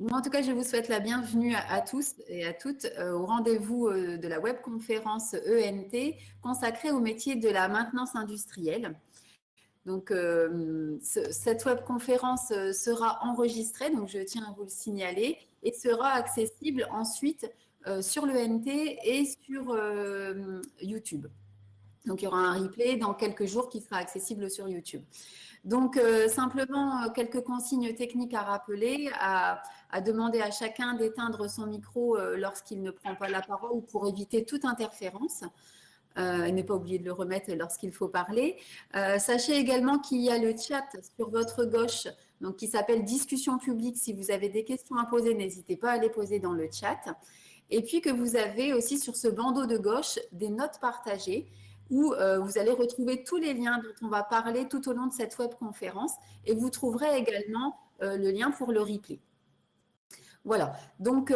Moi, en tout cas, je vous souhaite la bienvenue à tous et à toutes au rendez-vous de la webconférence ENT consacrée au métier de la maintenance industrielle. Donc, cette webconférence sera enregistrée, donc je tiens à vous le signaler, et sera accessible ensuite sur l'ENT et sur YouTube. Donc, il y aura un replay dans quelques jours qui sera accessible sur YouTube. Donc, simplement, quelques consignes techniques à rappeler, à demander à chacun d'éteindre son micro lorsqu'il ne prend pas la parole pour éviter toute interférence. Et ne pas oublier de le remettre lorsqu'il faut parler. Sachez également qu'il y a le chat sur votre gauche, donc qui s'appelle discussion publique. Si vous avez des questions à poser, n'hésitez pas à les poser dans le chat. Et puis que vous avez aussi sur ce bandeau de gauche des notes partagées où vous allez retrouver tous les liens dont on va parler tout au long de cette webconférence et vous trouverez également le lien pour le replay. Voilà, donc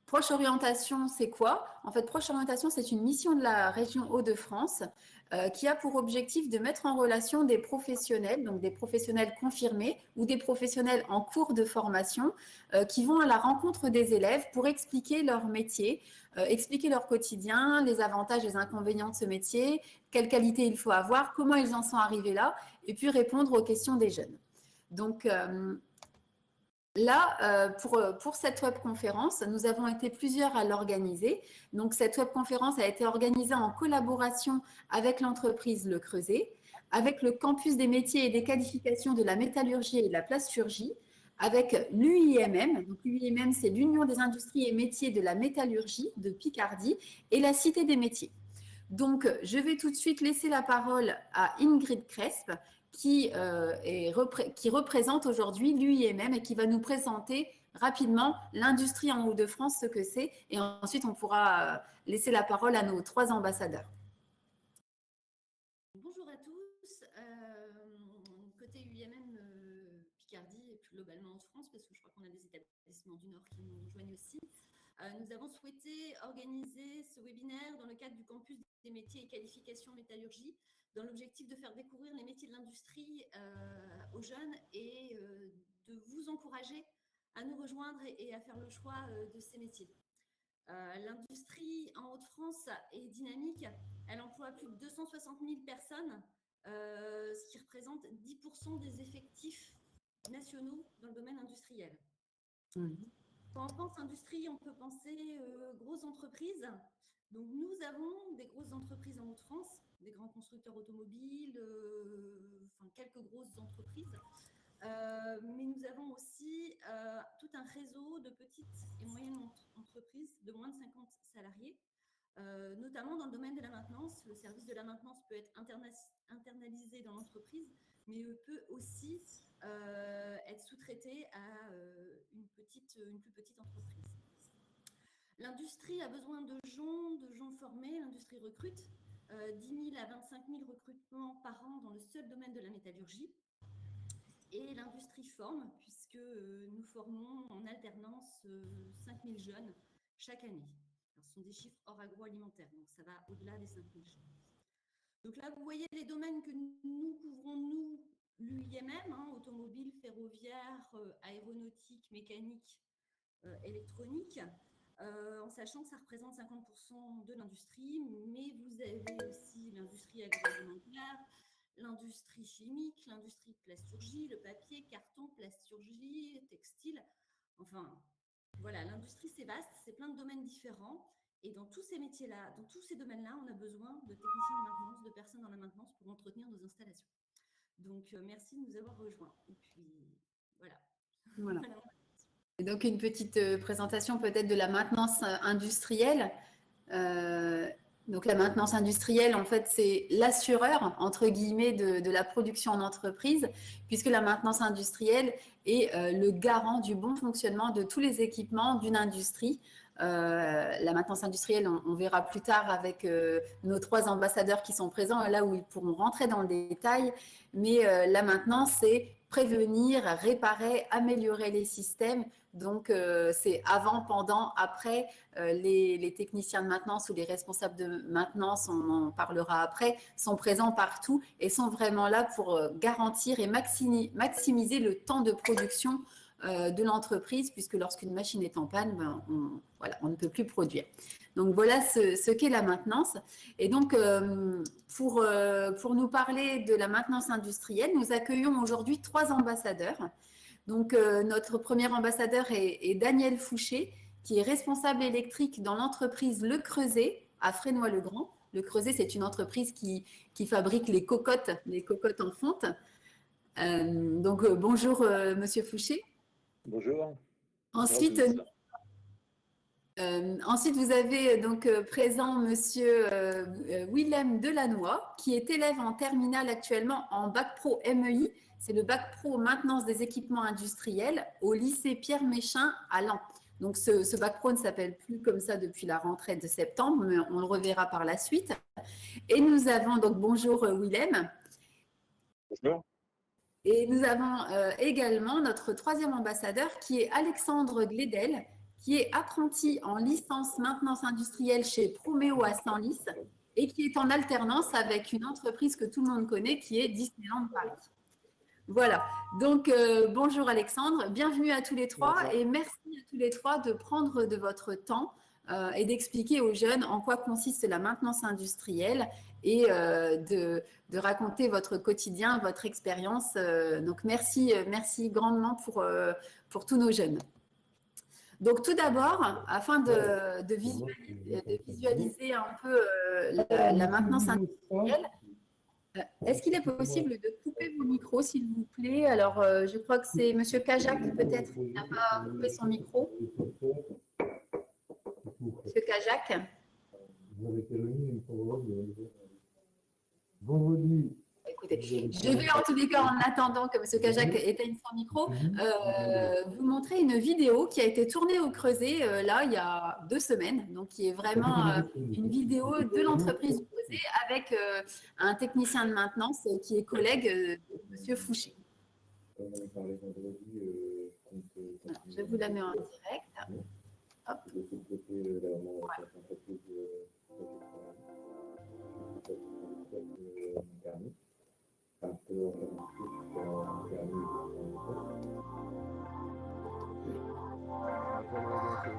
Proche Orientation, c'est quoi? En fait, Proche Orientation, c'est une mission de la région Hauts-de-France qui a pour objectif de mettre en relation des professionnels, donc des professionnels confirmés ou des professionnels en cours de formation qui vont à la rencontre des élèves pour expliquer leur métier, expliquer leur quotidien, les avantages et les inconvénients de ce métier, quelles qualités il faut avoir, comment ils en sont arrivés là, et puis répondre aux questions des jeunes. Donc, là, pour cette webconférence, nous avons été plusieurs à l'organiser. Donc, cette webconférence a été organisée en collaboration avec l'entreprise Le Creuset, avec le campus des métiers et des qualifications de la métallurgie et de la plasturgie, avec l'UIMM. Donc, l'UIMM, c'est l'Union des industries et métiers de la métallurgie de Picardie et la Cité des métiers. Donc, je vais tout de suite laisser la parole à Ingrid Cresp, qui représente aujourd'hui l'UIMM et qui va nous présenter rapidement l'industrie en Hauts-de-France, ce que c'est. Et ensuite, on pourra laisser la parole à nos 3 ambassadeurs. Bonjour à tous. Côté UIMM Picardie et plus globalement en France, parce que je crois qu'on a des établissements du Nord qui nous rejoignent aussi, nous avons souhaité organiser ce webinaire dans le cadre du campus des métiers et qualifications métallurgie, dans l'objectif de faire découvrir les métiers de l'industrie aux jeunes et de vous encourager à nous rejoindre et à faire le choix de ces métiers. L'industrie en Hauts-de-France est dynamique. Elle emploie plus de 260 000 personnes, ce qui représente 10% des effectifs nationaux dans le domaine industriel. Quand on pense industrie, on peut penser grosses entreprises. Donc, nous avons des grosses entreprises en Hauts-de-France, des grands constructeurs automobiles, quelques grosses entreprises. Mais nous avons aussi tout un réseau de petites et moyennes entreprises de moins de 50 salariés, notamment dans le domaine de la maintenance. Le service de la maintenance peut être internalisé dans l'entreprise, mais peut aussi être sous-traité à une plus petite entreprise. L'industrie a besoin de gens formés. L'industrie recrute 10 000 à 25 000 recrutements par an dans le seul domaine de la métallurgie. Et l'industrie forme, puisque nous formons en alternance 5 000 jeunes chaque année. Alors, ce sont des chiffres hors agroalimentaire, donc ça va au-delà des 5 000 jeunes. Donc là, vous voyez les domaines que nous couvrons, nous, l'UIMM, automobile, ferroviaire, aéronautique, mécanique, électronique, en sachant que ça représente 50% de l'industrie, mais vous avez aussi l'industrie agroalimentaire, l'industrie chimique, l'industrie de plasturgie, le papier, carton, plasturgie, textile. Enfin, voilà, l'industrie, c'est vaste, c'est plein de domaines différents. Et dans tous ces métiers-là, dans tous ces domaines-là, on a besoin de techniciens de maintenance, de personnes dans la maintenance pour entretenir nos installations. Donc, merci de nous avoir rejoints. Et puis, voilà. Et donc, une petite présentation peut-être de la maintenance industrielle. Donc, la maintenance industrielle, en fait, c'est l'assureur, entre guillemets, de la production en entreprise, puisque la maintenance industrielle est le garant du bon fonctionnement de tous les équipements d'une industrie. La maintenance industrielle, on verra plus tard avec nos 3 ambassadeurs qui sont présents, là où ils pourront rentrer dans le détail. Mais la maintenance, c'est prévenir, réparer, améliorer les systèmes. Donc, c'est avant, pendant, après. Les techniciens de maintenance ou les responsables de maintenance, on en parlera après, sont présents partout et sont vraiment là pour garantir et maximiser le temps de production de l'entreprise, puisque lorsqu'une machine est en panne, on ne peut plus produire. Donc voilà ce qu'est la maintenance. Et donc pour nous parler de la maintenance industrielle, nous accueillons aujourd'hui 3 ambassadeurs. Donc notre premier ambassadeur est Daniel Fouché, qui est responsable électrique dans l'entreprise Le Creuset à Fresnoy-le-Grand. Le Creuset, c'est une entreprise qui fabrique les cocottes en fonte. Bonjour Monsieur Fouché. Bonjour. Ensuite, vous avez donc présent Monsieur Willem Delannoy, qui est élève en terminale actuellement en bac pro MEI. C'est le bac pro maintenance des équipements industriels au lycée Pierre Méchain à Laon. Donc ce bac pro ne s'appelle plus comme ça depuis la rentrée de septembre, mais on le reverra par la suite. Et nous avons donc bonjour Willem. Bonjour. Et nous avons également notre troisième ambassadeur qui est Alexandre Glédel, qui est apprenti en licence maintenance industrielle chez Proméo à Senlis et qui est en alternance avec une entreprise que tout le monde connaît qui est Disneyland Paris. Voilà, donc bonjour Alexandre, bienvenue à tous les trois. Bonjour. Et merci à tous les trois de prendre de votre temps et d'expliquer aux jeunes en quoi consiste la maintenance industrielle et de raconter votre quotidien, votre expérience. Donc merci grandement pour tous nos jeunes. Donc tout d'abord, afin de visualiser un peu la maintenance industrielle, est-ce qu'il est possible de couper vos micros, s'il vous plaît? Alors, je crois que c'est Monsieur Kajak, peut-être, qui n'a pas coupé son micro. Monsieur Kajak. Écoutez, je vais en tous les cas, en attendant que M. Kajak éteigne son micro, vous montrer une vidéo qui a été tournée au Creuset, là, il y a 2 semaines, donc qui est vraiment une vidéo de l'entreprise du Creuset avec un technicien de maintenance qui est collègue de M. Fouché. Voilà, je vous la mets en direct. Hop. Voilà.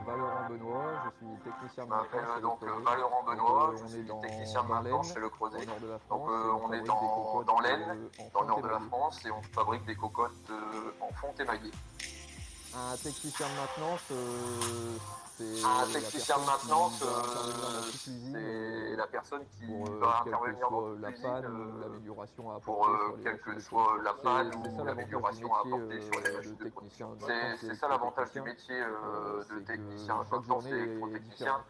Valorant Benoît, je suis technicien de maintenance. Valorant Benoît, je suis technicien de maintenance chez Le Creuset. Donc on est dans l'Aisne, dans le nord de la France, et on fabrique des cocottes en fonte émaillée. Un technicien de maintenance, c'est la personne qui va intervenir dans la cuisine pour quelle que soit la panne ou l'amélioration à apporter sur les machines de production. C'est ça l'avantage du métier de technicien de maintenance et électrotechnicien.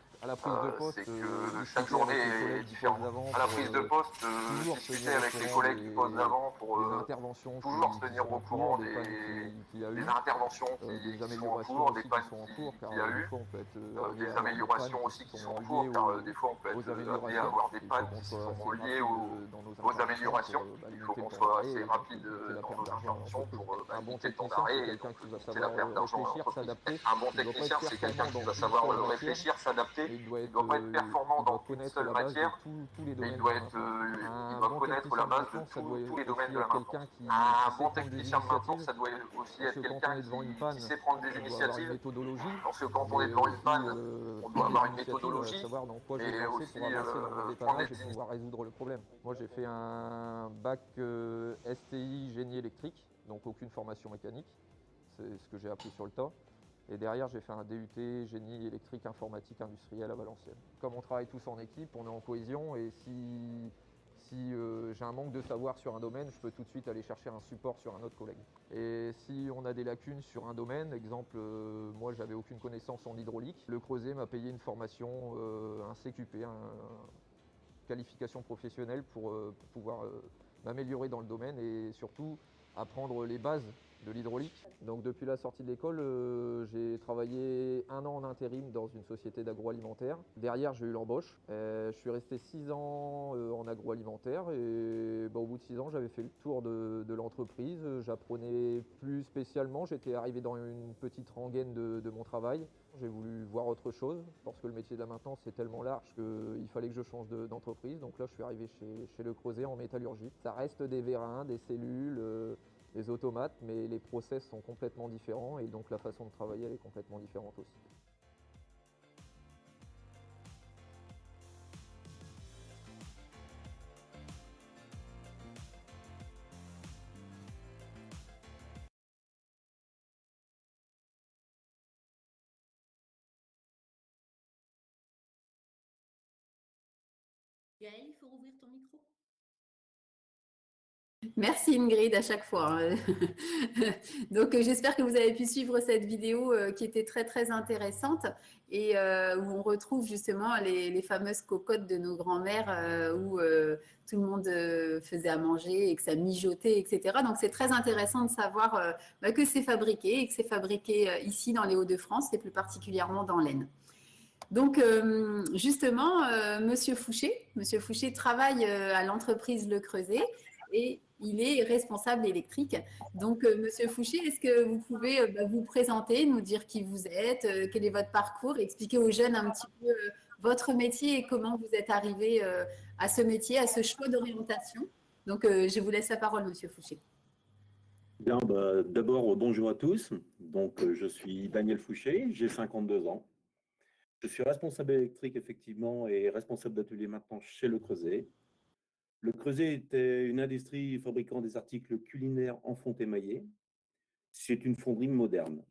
C'est que chaque journée est différente. À la prise de poste, discuter avec les collègues qui posent d'avant pour toujours se tenir au courant des interventions qui sont en cours, des pannes qu'il y a eu, des améliorations aussi qui sont en cours, car des fois on peut être amené à avoir des pannes qui sont liées aux améliorations. Il faut qu'on soit assez rapide dans nos interventions pour éviter le temps d'arrêt et donc éviter la perte d'argent en entreprise. Un bon technicien, c'est quelqu'un qui va savoir réfléchir, s'adapter. Il ne doit pas être performant dans une seule matière, mais il doit connaître la base de tous les domaines de la maintenance. Un bon technicien de maintenance, ça doit aussi être quelqu'un qui sait prendre des initiatives, parce que quand on est devant une panne, on doit avoir une méthodologie, mais aussi prendre des initiatives. Pouvoir résoudre le problème. Moi j'ai fait un bac STI génie électrique, donc aucune formation mécanique, c'est ce que j'ai appris sur le tas. Et derrière, j'ai fait un DUT génie électrique informatique industrielle à Valenciennes. Comme on travaille tous en équipe, on est en cohésion et si j'ai un manque de savoir sur un domaine, je peux tout de suite aller chercher un support sur un autre collègue. Et si on a des lacunes sur un domaine, exemple, moi j'avais aucune connaissance en hydraulique, Le Creuset m'a payé une formation, un CQP, qualification professionnelle pour pouvoir m'améliorer dans le domaine et surtout apprendre les bases de l'hydraulique. Donc depuis la sortie de l'école, j'ai travaillé 1 an en intérim dans une société d'agroalimentaire. Derrière, j'ai eu l'embauche. Je suis resté 6 ans en agroalimentaire et au bout de 6 ans, j'avais fait le tour de l'entreprise. J'apprenais plus spécialement. J'étais arrivé dans une petite rengaine de mon travail. J'ai voulu voir autre chose parce que le métier de la maintenance c'est tellement large qu'il fallait que je change d'entreprise. Donc là, je suis arrivé chez Le Creuset en métallurgie. Ça reste des vérins, des cellules. des automates, mais les process sont complètement différents et donc la façon de travailler elle est complètement différente aussi. Gaëlle, il faut rouvrir ton micro. Merci Ingrid à chaque fois. Donc j'espère que vous avez pu suivre cette vidéo qui était très très intéressante et où on retrouve justement les fameuses cocottes de nos grands-mères où tout le monde faisait à manger et que ça mijotait, etc. Donc c'est très intéressant de savoir que c'est fabriqué et que c'est fabriqué ici dans les Hauts-de-France et plus particulièrement dans l'Aisne. Donc, justement, Monsieur Fouché travaille à l'entreprise Le Creuset et il est responsable électrique. Donc, Monsieur Fouché, est-ce que vous pouvez vous présenter, nous dire qui vous êtes, quel est votre parcours, expliquer aux jeunes un petit peu votre métier et comment vous êtes arrivé à ce métier, à ce choix d'orientation. Donc, je vous laisse la parole, Monsieur Fouché. Bien, d'abord, bonjour à tous. Donc, je suis Daniel Fouché, j'ai 52 ans. Je suis responsable électrique, effectivement, et responsable d'atelier maintenant chez Le Creuset. Le Creuset était une industrie fabriquant des articles culinaires en fonte émaillée. C'est une fonderie moderne.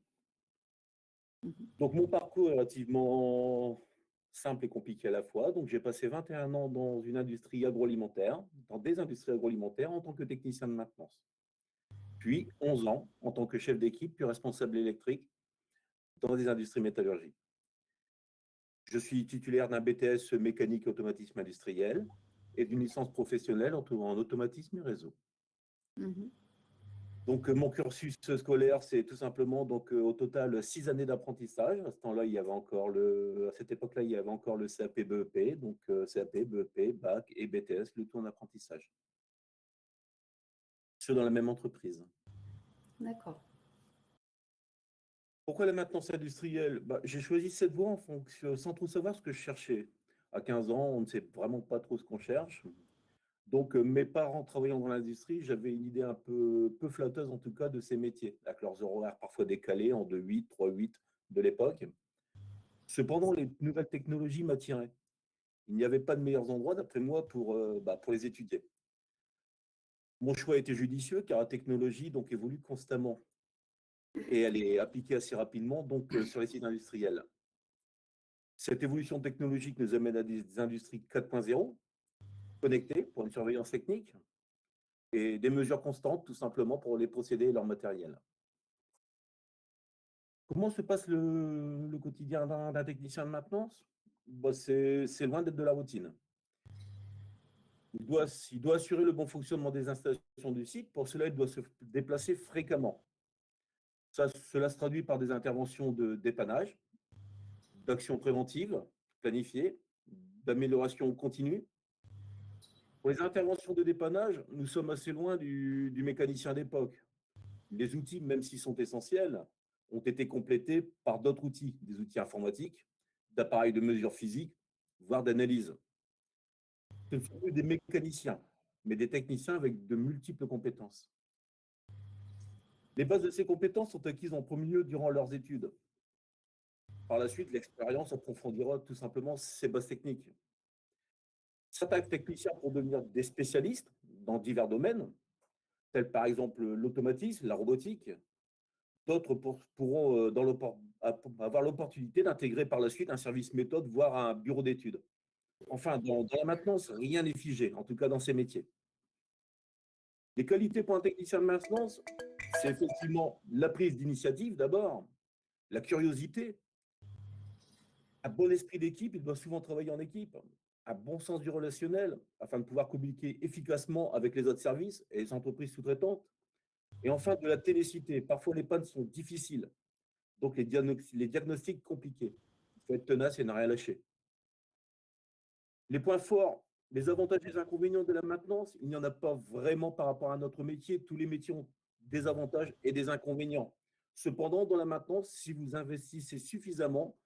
Donc, mon parcours est relativement simple et compliqué à la fois. Donc, j'ai passé 21 ans dans une industrie agroalimentaire, dans des industries agroalimentaires en tant que technicien de maintenance. Puis 11 ans en tant que chef d'équipe, puis responsable électrique dans des industries métallurgiques. Je suis titulaire d'un BTS mécanique et automatisme industriel et d'une licence professionnelle en automatisme et réseau. Donc, mon cursus scolaire, c'est tout simplement au total 6 années d'apprentissage. À ce temps-là, à cette époque-là, il y avait encore le CAP BEP, donc CAP, BEP, BAC et BTS, le tout en apprentissage. C'est dans la même entreprise. D'accord. Pourquoi la maintenance industrielle? J'ai choisi cette voie en fonction, sans trop savoir ce que je cherchais. À 15 ans, on ne sait vraiment pas trop ce qu'on cherche. Donc, mes parents travaillant dans l'industrie, j'avais une idée un peu flatteuse, en tout cas, de ces métiers, avec leurs horaires parfois décalés en 2-8, 3-8 de l'époque. Cependant, les nouvelles technologies m'attiraient. Il n'y avait pas de meilleurs endroits, d'après moi, pour les étudier. Mon choix était judicieux, car la technologie évolue constamment. Et elle est appliquée assez rapidement sur les sites industriels. Cette évolution technologique nous amène à des industries 4.0, connectées pour une surveillance technique, et des mesures constantes, tout simplement, pour les procédés et leur matériel. Comment se passe le quotidien d'un technicien de maintenance? C'est loin d'être de la routine. Il doit assurer le bon fonctionnement des installations du site. Pour cela, il doit se déplacer fréquemment. Cela se traduit par des interventions de dépannage, d'actions préventives, planifiées, d'amélioration continue. Pour les interventions de dépannage, nous sommes assez loin du mécanicien d'époque. Les outils, même s'ils sont essentiels, ont été complétés par d'autres outils, des outils informatiques, d'appareils de mesure physique, voire d'analyse. Ce ne sont plus des mécaniciens, mais des techniciens avec de multiples compétences. Les bases de ces compétences sont acquises en premier lieu durant leurs études. Par la suite, l'expérience approfondira tout simplement ces bases techniques. Certains techniciens pourront devenir des spécialistes dans divers domaines, tels par exemple l'automatisme, la robotique. D'autres pourront avoir l'opportunité d'intégrer par la suite un service méthode, voire un bureau d'études. Enfin, dans la maintenance, rien n'est figé, en tout cas dans ces métiers. Les qualités pour un technicien de maintenance, c'est effectivement la prise d'initiative d'abord, la curiosité, un bon esprit d'équipe, il doit souvent travailler en équipe, un bon sens du relationnel afin de pouvoir communiquer efficacement avec les autres services et les entreprises sous-traitantes. Et enfin, de la ténacité. Parfois, les pannes sont difficiles, donc les diagnostics compliqués. Il faut être tenace et ne rien lâcher. Les points forts, les avantages et les inconvénients de la maintenance, il n'y en a pas vraiment par rapport à notre métier. Tous les métiers ont des avantages et des inconvénients. Cependant, dans la maintenance, si vous investissez suffisamment,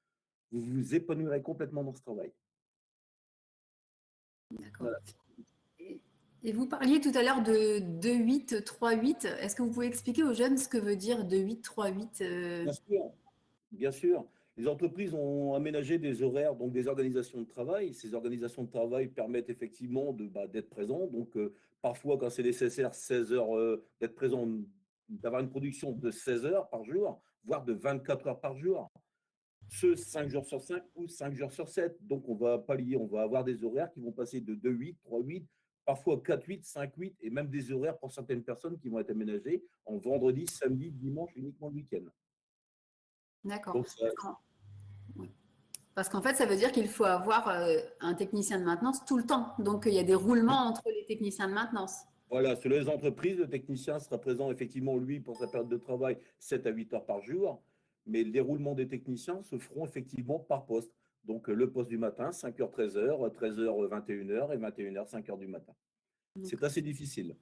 vous vous épanouirez complètement dans ce travail. D'accord. Voilà. Et vous parliez tout à l'heure de 2-8, 3-8. Est-ce que vous pouvez expliquer aux jeunes ce que veut dire 2-8, 3-8 Bien sûr, bien sûr. Les entreprises ont aménagé des horaires, donc des organisations de travail. Ces organisations de travail permettent effectivement d'être présents. Donc, parfois, quand c'est nécessaire, 16 heures, d'être présent, d'avoir une production de 16 heures par jour, voire de 24 heures par jour. Ce 5 jours sur 5 ou 5 jours sur 7. Donc, on va pallier, on va avoir des horaires qui vont passer de 2-8, 3-8, parfois 4-8, 5-8, et même des horaires pour certaines personnes qui vont être aménagés en vendredi, samedi, dimanche, uniquement le week-end. D'accord. Donc, ça, Oui. Parce qu'en fait, ça veut dire qu'il faut avoir un technicien de maintenance tout le temps. Donc, il y a des roulements entre les techniciens de maintenance. voilà, sur les entreprises, le technicien sera présent effectivement, lui, pour sa période de travail, 7 à 8 heures par jour. Mais le déroulement des techniciens se feront effectivement par poste. Donc, le poste du matin, 5h, 13h, 13h, 21h et 21h, 5h du matin. C'est assez difficile.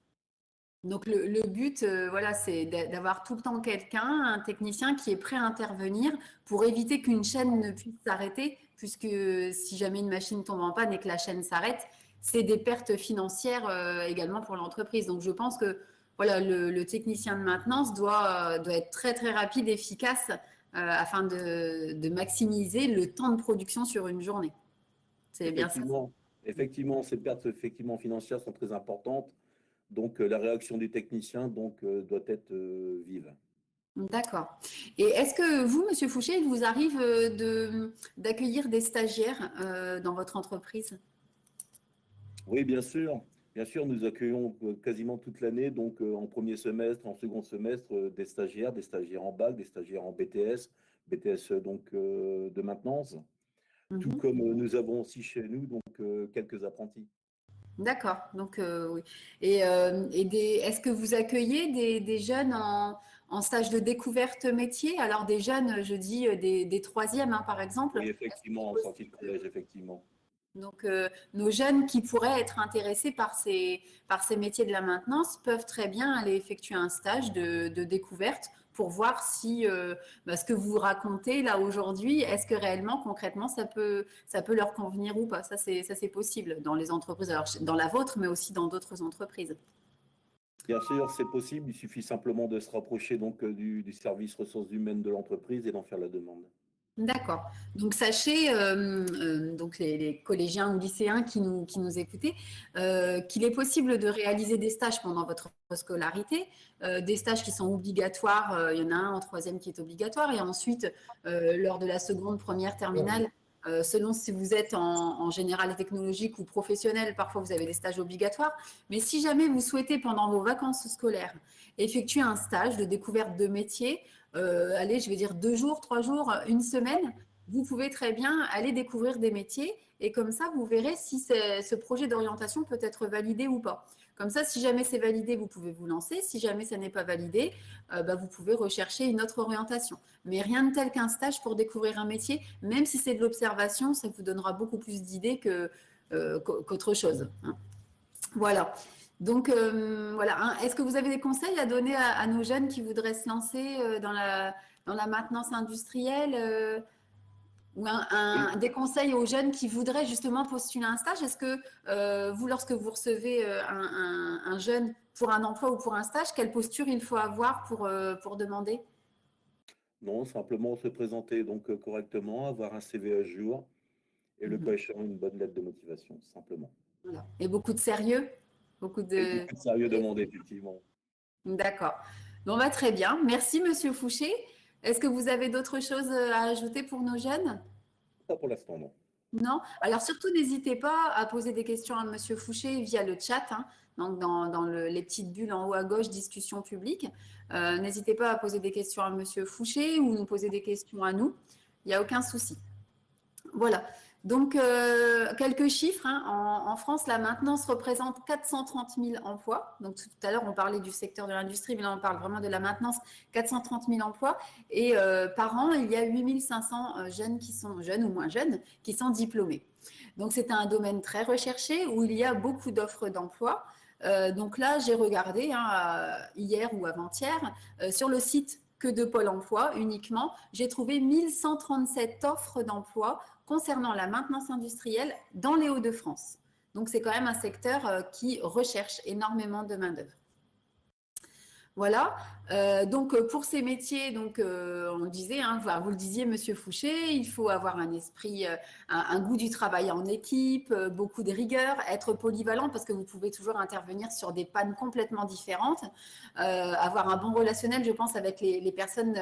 Donc, le but, voilà, c'est d'avoir tout le temps quelqu'un, un technicien qui est prêt à intervenir pour éviter qu'une chaîne ne puisse s'arrêter, puisque si jamais une machine tombe en panne et que la chaîne s'arrête, c'est des pertes financières également pour l'entreprise. Donc, je pense que voilà, le technicien de maintenance doit être très, très rapide, efficace, afin de maximiser le temps de production sur une journée. C'est bien ça. Effectivement, ces pertes financières sont très importantes. Donc, la réaction du technicien doit être vive. D'accord. Et est-ce que vous, Monsieur Fouché, il vous arrive d'accueillir des stagiaires dans votre entreprise? Oui, bien sûr. Bien sûr, nous accueillons quasiment toute l'année, donc en premier semestre, en second semestre, des stagiaires en bac, des stagiaires en BTS, donc de maintenance. Tout comme nous avons aussi chez nous donc quelques apprentis. D'accord. Donc oui. Et est-ce que vous accueillez des jeunes en stage de découverte métier? Alors des jeunes, je dis des troisièmes, hein, par exemple. Oui, effectivement, en sortie de collège, effectivement. Donc, nos jeunes qui pourraient être intéressés par ces métiers de la maintenance peuvent très bien aller effectuer un stage de découverte pour voir si ce que vous racontez là aujourd'hui, est-ce que réellement, concrètement, ça peut leur convenir ou pas. Ça, c'est possible dans les entreprises, alors dans la vôtre, mais aussi dans d'autres entreprises. Bien sûr, c'est possible. Il suffit simplement de se rapprocher donc du service ressources humaines de l'entreprise et d'en faire la demande. D'accord. Donc, sachez, donc les collégiens ou lycéens qui nous écoutaient, qu'il est possible de réaliser des stages pendant votre scolarité, des stages qui sont obligatoires. Il y en a un en troisième qui est obligatoire, et ensuite, lors de la seconde, première, terminale, selon si vous êtes en général et technologique ou professionnel, parfois vous avez des stages obligatoires. Mais si jamais vous souhaitez, pendant vos vacances scolaires, effectuer un stage de découverte de métier, allez, je vais dire 2 jours, 3 jours, une semaine, vous pouvez très bien aller découvrir des métiers, et comme ça, vous verrez si ce projet d'orientation peut être validé ou pas. Comme ça, si jamais c'est validé, vous pouvez vous lancer. Si jamais ça n'est pas validé, vous pouvez rechercher une autre orientation. Mais rien de tel qu'un stage pour découvrir un métier, même si c'est de l'observation, ça vous donnera beaucoup plus d'idées qu'autre chose, hein. Voilà. Donc, voilà. Hein. Est-ce que vous avez des conseils à donner à nos jeunes qui voudraient se lancer dans la maintenance industrielle, ou des conseils aux jeunes qui voudraient justement postuler un stage? Est-ce que vous, lorsque vous recevez un jeune pour un emploi ou pour un stage, quelle posture il faut avoir pour demander? Non, simplement se présenter donc correctement, avoir un CV à jour et le cas échéant, une bonne lettre de motivation, simplement. Voilà. Et beaucoup de sérieux? Beaucoup de sérieux demandé, effectivement. D'accord. Bon, très bien. Merci, Monsieur Fouché. Est-ce que vous avez d'autres choses à ajouter pour nos jeunes? Pas pour l'instant, non. Non? Alors, surtout, n'hésitez pas à poser des questions à Monsieur Fouché via le chat, hein, donc dans les petites bulles en haut à gauche, discussion publique. N'hésitez pas à poser des questions à Monsieur Fouché ou nous poser des questions à nous. Il n'y a aucun souci. Voilà. Donc, quelques chiffres, hein. En France, la maintenance représente 430 000 emplois. Donc, tout à l'heure, on parlait du secteur de l'industrie, mais là, on parle vraiment de la maintenance, 430 000 emplois. Et par an, il y a 8 500 jeunes qui sont jeunes ou moins jeunes, qui sont diplômés. Donc, c'est un domaine très recherché où il y a beaucoup d'offres d'emploi. Donc là, j'ai regardé hier ou avant-hier sur le site que de Pôle emploi uniquement, j'ai trouvé 1137 offres d'emploi concernant la maintenance industrielle dans les Hauts-de-France. Donc, c'est quand même un secteur qui recherche énormément de main-d'œuvre. Voilà, donc pour ces métiers, donc on disait, hein, vous le disiez, Monsieur Fouché, il faut avoir un esprit, un goût du travail en équipe, beaucoup de rigueur, être polyvalent parce que vous pouvez toujours intervenir sur des pannes complètement différentes, avoir un bon relationnel, je pense, avec les personnes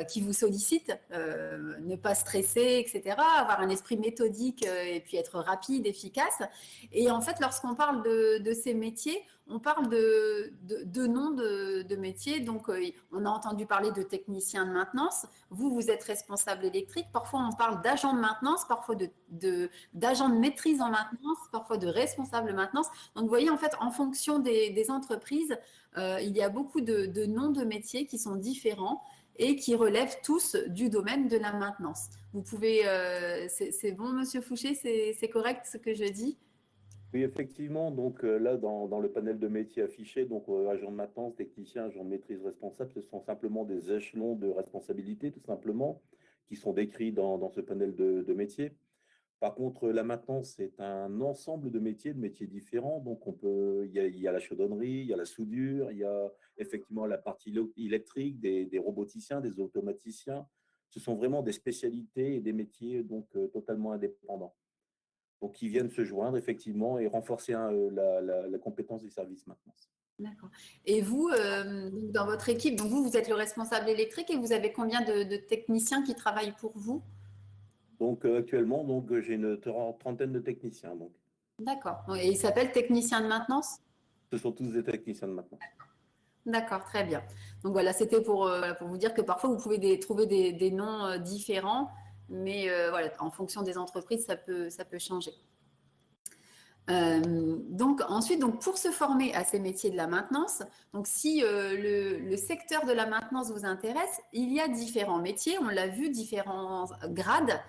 qui vous sollicitent, ne pas stresser, etc., avoir un esprit méthodique et puis être rapide, efficace. Et en fait, lorsqu'on parle de ces métiers, on parle de noms de métiers. Donc, on a entendu parler de technicien de maintenance. Vous êtes responsable électrique. Parfois, on parle d'agent de maintenance, parfois d'agent de maîtrise en maintenance, parfois de responsable maintenance. Donc, vous voyez, en fait, en fonction des entreprises, il y a beaucoup de noms de métiers qui sont différents et qui relèvent tous du domaine de la maintenance. Vous pouvez… c'est bon, Monsieur Fouché, c'est correct ce que je dis ? Oui, effectivement. Donc là, dans le panel de métiers affichés, donc agent de maintenance, technicien, agent de maîtrise, responsable, ce sont simplement des échelons de responsabilité, tout simplement, qui sont décrits dans ce panel de métiers. Par contre, la maintenance, c'est un ensemble de métiers différents. Donc, il y a la chaudronnerie, il y a la soudure, il y a effectivement la partie électrique, des roboticiens, des automaticiens. Ce sont vraiment des spécialités et des métiers donc totalement indépendants. Donc, qui viennent se joindre effectivement et renforcer la compétence des services maintenance. D'accord. Et vous, dans votre équipe, donc vous êtes le responsable électrique et vous avez combien de techniciens qui travaillent pour vous? Donc, actuellement, j'ai une trentaine de techniciens. Donc. D'accord. Et ils s'appellent techniciens de maintenance? Ce sont tous des techniciens de maintenance. D'accord, très bien. Donc voilà, c'était pour vous dire que parfois vous pouvez trouver des noms différents, mais voilà, en fonction des entreprises, ça peut changer. Donc ensuite, donc pour se former à ces métiers de la maintenance, donc si le secteur de la maintenance vous intéresse, il y a différents métiers, on l'a vu, différents grades.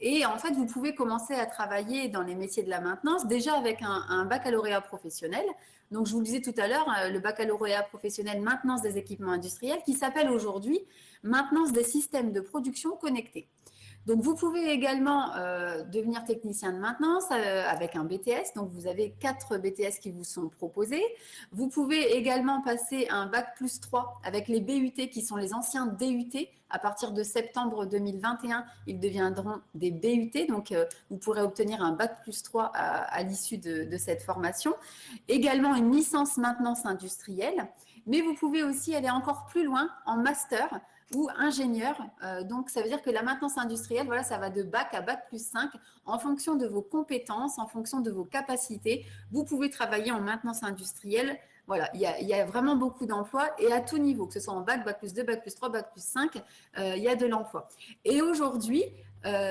Et en fait, vous pouvez commencer à travailler dans les métiers de la maintenance déjà avec un baccalauréat professionnel. Donc, je vous le disais tout à l'heure, le baccalauréat professionnel maintenance des équipements industriels qui s'appelle aujourd'hui maintenance des systèmes de production connectés. Donc, vous pouvez également devenir technicien de maintenance avec un BTS. Donc, vous avez 4 BTS qui vous sont proposés. Vous pouvez également passer un bac plus 3 avec les BUT qui sont les anciens DUT. À partir de septembre 2021, ils deviendront des BUT. Donc, vous pourrez obtenir un bac plus 3 à l'issue de cette formation. Également, une licence maintenance industrielle. Mais vous pouvez aussi aller encore plus loin en master ou ingénieur. Donc, ça veut dire que la maintenance industrielle, voilà, ça va de bac à bac plus 5 en fonction de vos compétences, en fonction de vos capacités. Vous pouvez travailler en maintenance industrielle. Voilà, il y a vraiment beaucoup d'emplois et à tout niveau, que ce soit en bac, bac plus 2, bac plus 3, bac plus 5, il y a de l'emploi. Et aujourd'hui,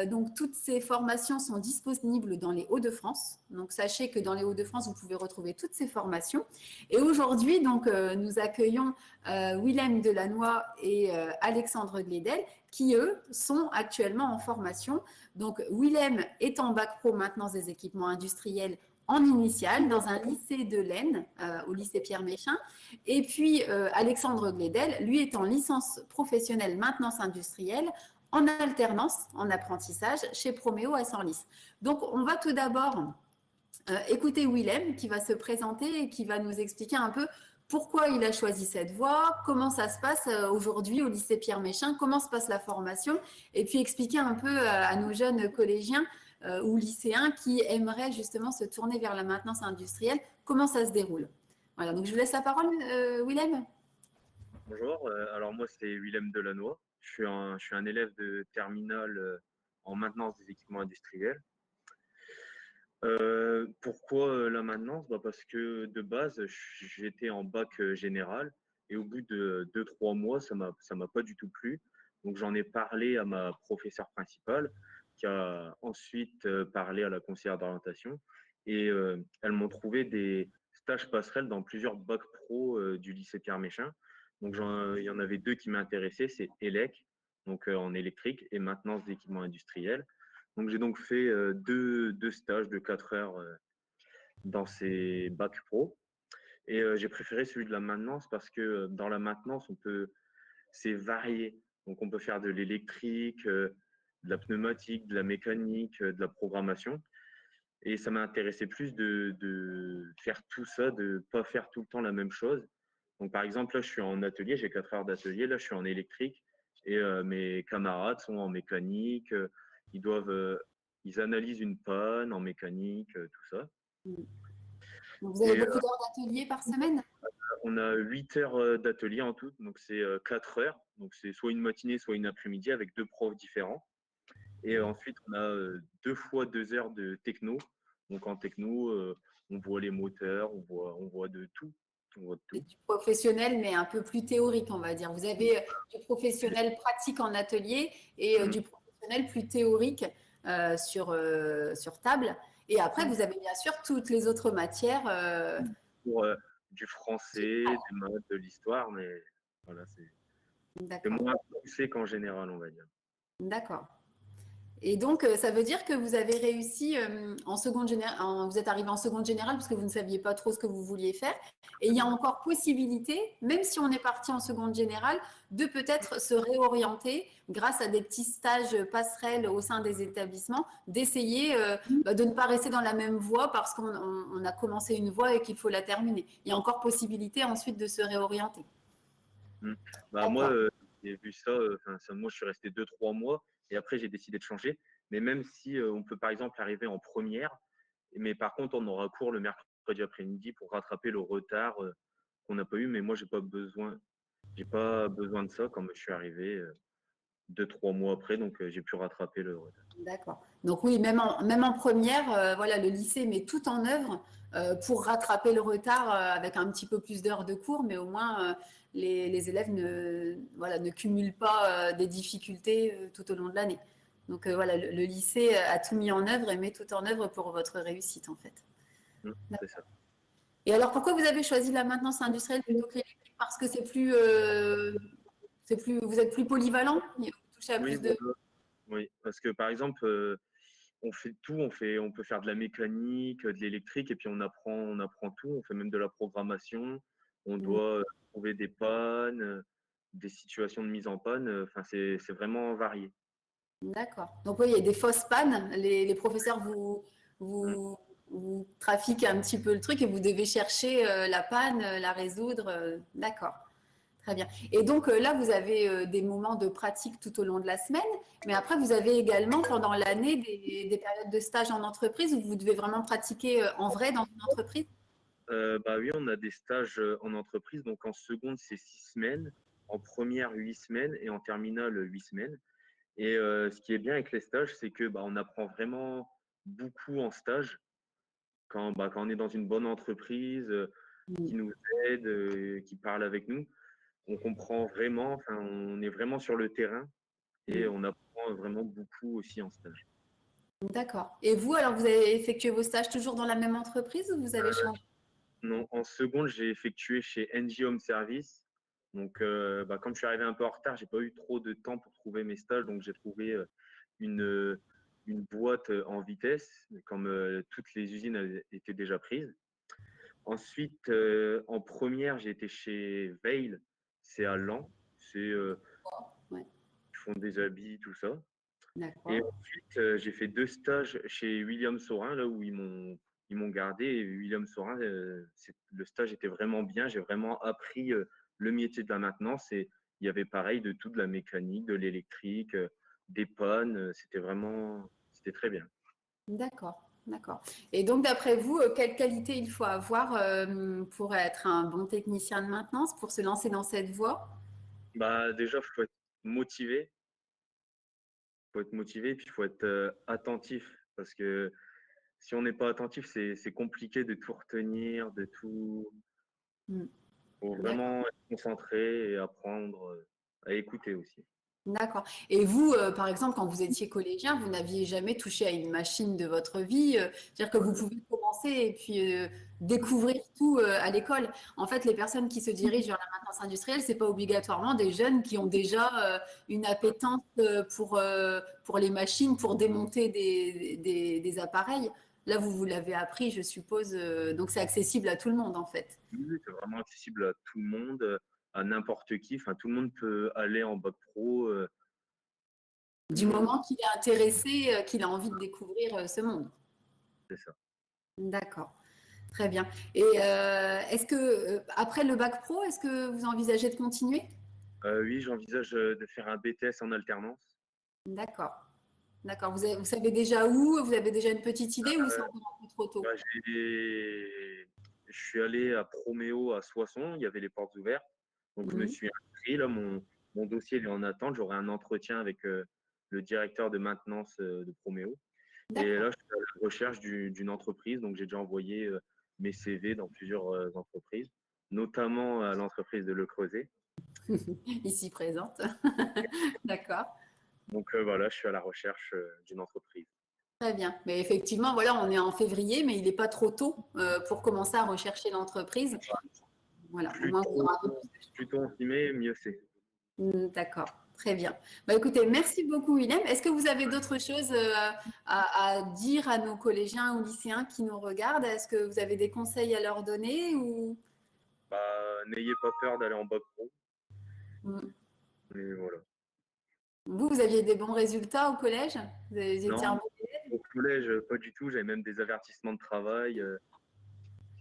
donc toutes ces formations sont disponibles dans les Hauts-de-France. Donc sachez que dans les Hauts-de-France, vous pouvez retrouver toutes ces formations. Et aujourd'hui, donc nous accueillons Willem Delannoy et Alexandre Gledel qui eux sont actuellement en formation. Donc Willem est en bac pro maintenance des équipements industriels en initiale dans un lycée de l'Aisne, au lycée Pierre Méchain. Et puis Alexandre Gledel, lui est en licence professionnelle maintenance industrielle en alternance, en apprentissage, chez Proméo à Senlis. Donc, on va tout d'abord écouter Willem qui va se présenter et qui va nous expliquer un peu pourquoi il a choisi cette voie, comment ça se passe aujourd'hui au lycée Pierre Méchain, comment se passe la formation, et puis expliquer un peu à nos jeunes collégiens ou lycéens qui aimeraient justement se tourner vers la maintenance industrielle, comment ça se déroule. Voilà, donc je vous laisse la parole, Willem. Bonjour, alors moi c'est Willem Delannoy, je suis un élève de terminale en maintenance des équipements industriels. Pourquoi la maintenance? Parce que de base j'étais en bac général et au bout de 2-3 mois ça m'a pas du tout plu. Donc j'en ai parlé à ma professeure principale qui a ensuite parlé à la conseillère d'orientation et elles m'ont trouvé des stages passerelles dans plusieurs bacs pro du lycée Pierre Méchain. Donc il y en avait 2 qui m'intéressaient, c'est ELEC, donc en électrique, et maintenance d'équipements industriels. Donc j'ai donc fait deux stages de 4 heures dans ces bacs pro. Et j'ai préféré celui de la maintenance parce que dans la maintenance, c'est varié. Donc on peut faire de l'électrique, de la pneumatique, de la mécanique, de la programmation. Et ça m'a intéressé plus de faire tout ça, de ne pas faire tout le temps la même chose. Donc, par exemple, là, je suis en atelier, j'ai 4 heures d'atelier, là, je suis en électrique et mes camarades sont en mécanique. Ils analysent une panne en mécanique, tout ça. Donc, vous avez beaucoup d'heures d'atelier par semaine? On a 8 heures d'atelier en tout, donc c'est 4 heures. Donc, c'est soit une matinée, soit une après-midi avec 2 profs différents. Et ensuite, on a 2 fois 2 heures de techno. Donc, en techno, on voit les moteurs, on voit de tout. On voit de tout. Du professionnel, mais un peu plus théorique, on va dire. Vous avez du professionnel pratique en atelier et du professionnel plus théorique sur table. Et après, vous avez bien sûr toutes les autres matières. Pour du français, des maths, de l'histoire, mais voilà, c'est moins poussé qu'en général, on va dire. D'accord. Et donc, ça veut dire que vous avez réussi en seconde générale, vous êtes arrivé en seconde générale parce que vous ne saviez pas trop ce que vous vouliez faire. Et il y a encore possibilité, même si on est parti en seconde générale, de peut-être se réorienter grâce à des petits stages passerelles au sein des établissements, d'essayer de ne pas rester dans la même voie parce qu'on a commencé une voie et qu'il faut la terminer. Il y a encore possibilité ensuite de se réorienter. Moi, j'ai vu ça, moi, je suis resté 2-3 mois et après, j'ai décidé de changer. Mais même si on peut, par exemple, arriver en première, mais par contre, on aura cours le mercredi après-midi pour rattraper le retard qu'on n'a pas eu. Mais moi, j'ai pas besoin de ça comme je suis arrivé 2-3 mois après, donc j'ai pu rattraper le retard. D'accord. Donc oui, même en première, voilà, le lycée met tout en œuvre pour rattraper le retard avec un petit peu plus d'heures de cours, mais au moins les élèves ne cumulent pas des difficultés tout au long de l'année. Donc voilà, le lycée a tout mis en œuvre et met tout en œuvre pour votre réussite en fait. C'est ça. Et alors pourquoi vous avez choisi la maintenance industrielle plutôt que l'électrique? Parce que vous êtes plus polyvalent, vous touchez à plus de... Oui, parce que par exemple, on fait tout, on peut faire de la mécanique, de l'électrique, et puis on apprend tout, on fait même de la programmation, on doit trouver des pannes, des situations de mise en panne, enfin c'est vraiment varié. D'accord. Donc oui, il y a des fausses pannes, les professeurs vous trafiquent un petit peu le truc et vous devez chercher la panne, la résoudre. D'accord. Très bien. Et donc là, vous avez des moments de pratique tout au long de la semaine, mais après, vous avez également pendant l'année des périodes de stage en entreprise où vous devez vraiment pratiquer en vrai dans une entreprise? Oui, on a des stages en entreprise. Donc en seconde, c'est 6 semaines, en première, 8 semaines et en terminale, 8 semaines. Et ce qui est bien avec les stages, c'est que on apprend vraiment beaucoup en stage quand on est dans une bonne entreprise qui nous aide, qui parle avec nous. On comprend vraiment, enfin, on est vraiment sur le terrain et on apprend vraiment beaucoup aussi en stage. D'accord. Et vous, alors, vous avez effectué vos stages toujours dans la même entreprise ou vous avez changé? Non, en seconde, j'ai effectué chez NJ Home Service. Donc, comme je suis arrivé un peu en retard, j'ai pas eu trop de temps pour trouver mes stages. Donc, j'ai trouvé une boîte en vitesse, comme toutes les usines étaient déjà prises. Ensuite, en première, j'ai été chez Veil, c'est à Laon. Ouais. Ils font des habits, tout ça. D'accord. Et ensuite, j'ai fait 2 stages chez William Saurin, là où ils m'ont gardé. Et William Saurin, le stage était vraiment bien. J'ai vraiment appris le métier de la maintenance. Et il y avait pareil de tout, de la mécanique, de l'électrique, des pannes. C'était très bien. D'accord. D'accord. Et donc, d'après vous, quelle qualité il faut avoir pour être un bon technicien de maintenance, pour se lancer dans cette voie? Déjà, il faut être motivé. Et puis il faut être attentif. Parce que si on n'est pas attentif, c'est compliqué de tout retenir, de tout. Il faut vraiment être concentré et apprendre à écouter aussi. D'accord. Et vous, par exemple, quand vous étiez collégien, vous n'aviez jamais touché à une machine de votre vie. C'est-à-dire que vous pouvez commencer et puis découvrir tout à l'école. En fait, les personnes qui se dirigent vers la maintenance industrielle, c'est pas obligatoirement des jeunes qui ont déjà une appétence pour les machines, pour démonter des appareils. Là, vous l'avez appris, je suppose. Donc, c'est accessible à tout le monde, en fait. Oui, c'est vraiment accessible à tout le monde, à n'importe qui. Enfin, tout le monde peut aller en bac pro. Du moment qu'il est intéressé, qu'il a envie de découvrir ce monde. c'est ça. D'accord, très bien. Et est-ce que, après le bac pro, est-ce que vous envisagez de continuer? Oui, j'envisage de faire un BTS en alternance. D'accord, d'accord. Vous savez déjà où? Vous avez déjà une petite idée ou c'est encore un peu trop tôt? Bah, je suis allé à Proméo à Soissons, il y avait les portes ouvertes. Donc, je me Mhm. suis inscrit. Là, mon dossier il est en attente. J'aurai un entretien avec le directeur de maintenance de Proméo. Et D'accord. là, je suis à la recherche d'une entreprise. Donc, j'ai déjà envoyé mes CV dans plusieurs entreprises, notamment à l'entreprise de Le Creuset. Ici présente. D'accord. Donc, voilà, je suis à la recherche d'une entreprise. Très bien. Mais effectivement, voilà, on est en février, mais il n'est pas trop tôt pour commencer à rechercher l'entreprise. Voilà, au Plus moins vous aurez un peu plus tôt on s'y met, mieux c'est. D'accord, très bien. Bah, écoutez, merci beaucoup, Willem. Est-ce que vous avez d'autres choses à dire à nos collégiens ou lycéens qui nous regardent? Est-ce que vous avez des conseils à leur donner ou... Bah, n'ayez pas peur d'aller en bac pro. Mm. Mais voilà. Vous aviez des bons résultats au collège? Vous étiez un Non, bon élève? au collège, pas du tout. J'avais même des avertissements de travail.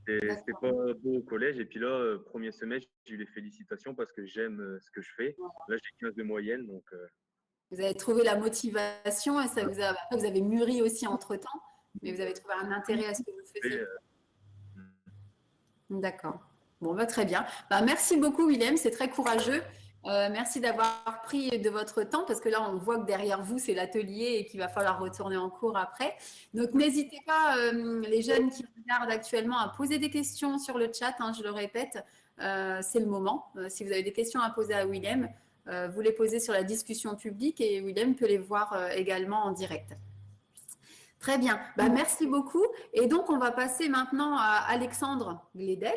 C'était D'accord. pas beau au collège. Et puis là, premier semestre, j'ai eu les félicitations parce que j'aime ce que je fais. Là, j'ai 15 de moyenne. Donc, Vous avez trouvé la motivation et ça vous a... Après, vous avez mûri aussi entre-temps, mais vous avez trouvé un intérêt à ce que vous faisiez. D'accord. Bon, bah, très bien. Bah, merci beaucoup, Willem. C'est très courageux. Merci d'avoir pris de votre temps parce que là, on voit que derrière vous, c'est l'atelier et qu'il va falloir retourner en cours après. Donc, n'hésitez pas, les jeunes qui regardent actuellement, à poser des questions sur le chat. Hein, je le répète, c'est le moment. Si vous avez des questions à poser à Willem, vous les posez sur la discussion publique et Willem peut les voir également en direct. Très bien, bah, merci beaucoup. Et donc, on va passer maintenant à Alexandre Glédel,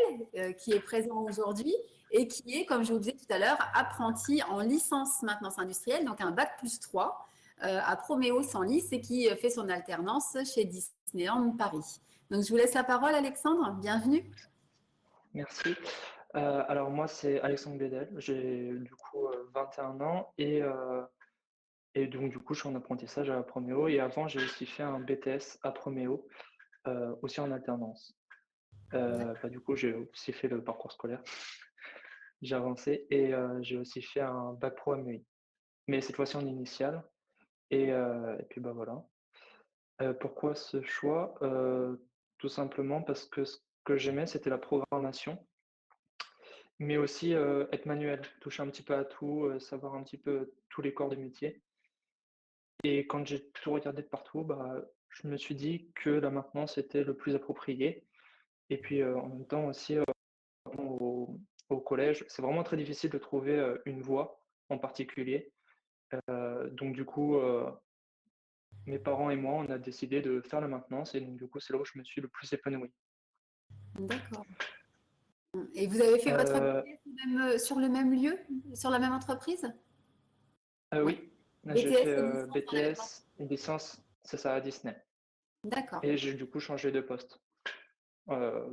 qui est présent aujourd'hui et qui est, comme je vous disais tout à l'heure, apprenti en licence maintenance industrielle, donc un bac+3 à Proméo Senlis et qui fait son alternance chez Disneyland Paris. Donc, je vous laisse la parole, Alexandre. Bienvenue. Merci. Alors moi, c'est Alexandre Glédel. J'ai du coup 21 ans et donc du coup, je suis en apprentissage à Proméo. Et avant, j'ai aussi fait un BTS à Proméo, aussi en alternance. Du coup, j'ai aussi fait le parcours scolaire. J'ai avancé et j'ai aussi fait un bac pro MEI, mais cette fois-ci en initiale. Et puis bah voilà. Pourquoi ce choix? Tout simplement parce que ce que j'aimais, c'était la programmation, mais aussi être manuel, toucher un petit peu à tout, savoir un petit peu tous les corps de métier. Et quand j'ai tout regardé de partout, bah, je me suis dit que la maintenance était le plus approprié. Et puis en même temps aussi au, au collège, c'est vraiment très difficile de trouver une voie en particulier. Donc du coup, mes parents et moi, on a décidé de faire la maintenance et donc du coup, c'est là où je me suis le plus épanoui. D'accord. Et vous avez fait votre Euh, BTS sur le même lieu, sur la même entreprise? Oui. oui, j'ai BTS fait et licence dans la même entreprise. BTS et licence, c'est ça, à Disney. D'accord. Et j'ai du coup changé de poste.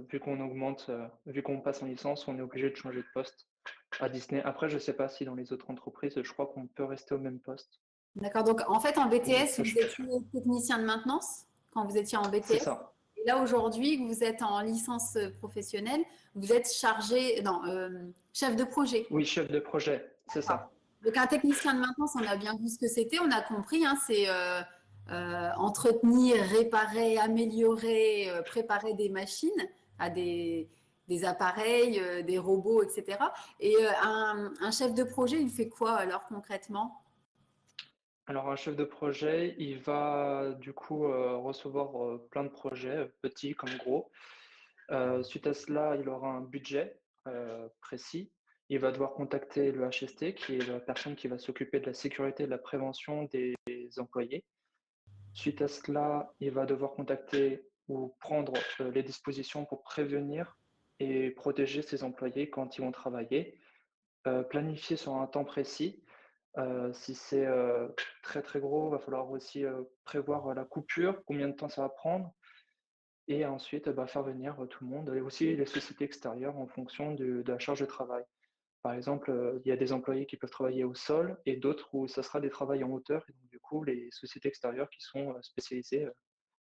Vu qu'on augmente, vu qu'on passe en licence, on est obligé de changer de poste à Disney. Après, je ne sais pas si dans les autres entreprises, je crois qu'on peut rester au même poste. D'accord. Donc, en fait, en BTS, Donc, vous étiez technicien de maintenance quand vous étiez en c'est BTS. ça. Et là, aujourd'hui, vous êtes en licence professionnelle, vous êtes chargé, non, chef de projet. Oui, chef de projet, c'est ça. Donc, un technicien de maintenance, on a bien vu ce que c'était, on a compris, hein, c'est entretenir, réparer, améliorer, préparer des machines à des appareils, des robots, etc. Et un chef de projet, il fait quoi alors concrètement? Alors, un chef de projet, il va du coup recevoir plein de projets, petits comme gros. Suite à cela, il aura un budget précis. Il va devoir contacter le HST, qui est la personne qui va s'occuper de la sécurité et de la prévention des employés. Suite à cela, il va devoir contacter ou prendre les dispositions pour prévenir et protéger ses employés quand ils vont travailler, planifier sur un temps précis. Si c'est très très gros, il va falloir aussi prévoir la coupure, combien de temps ça va prendre, et ensuite faire venir tout le monde, et aussi les sociétés extérieures en fonction de la charge de travail. Par exemple, il y a des employés qui peuvent travailler au sol et d'autres où ça sera des travails en hauteur. Et donc, du coup, les sociétés extérieures qui sont spécialisées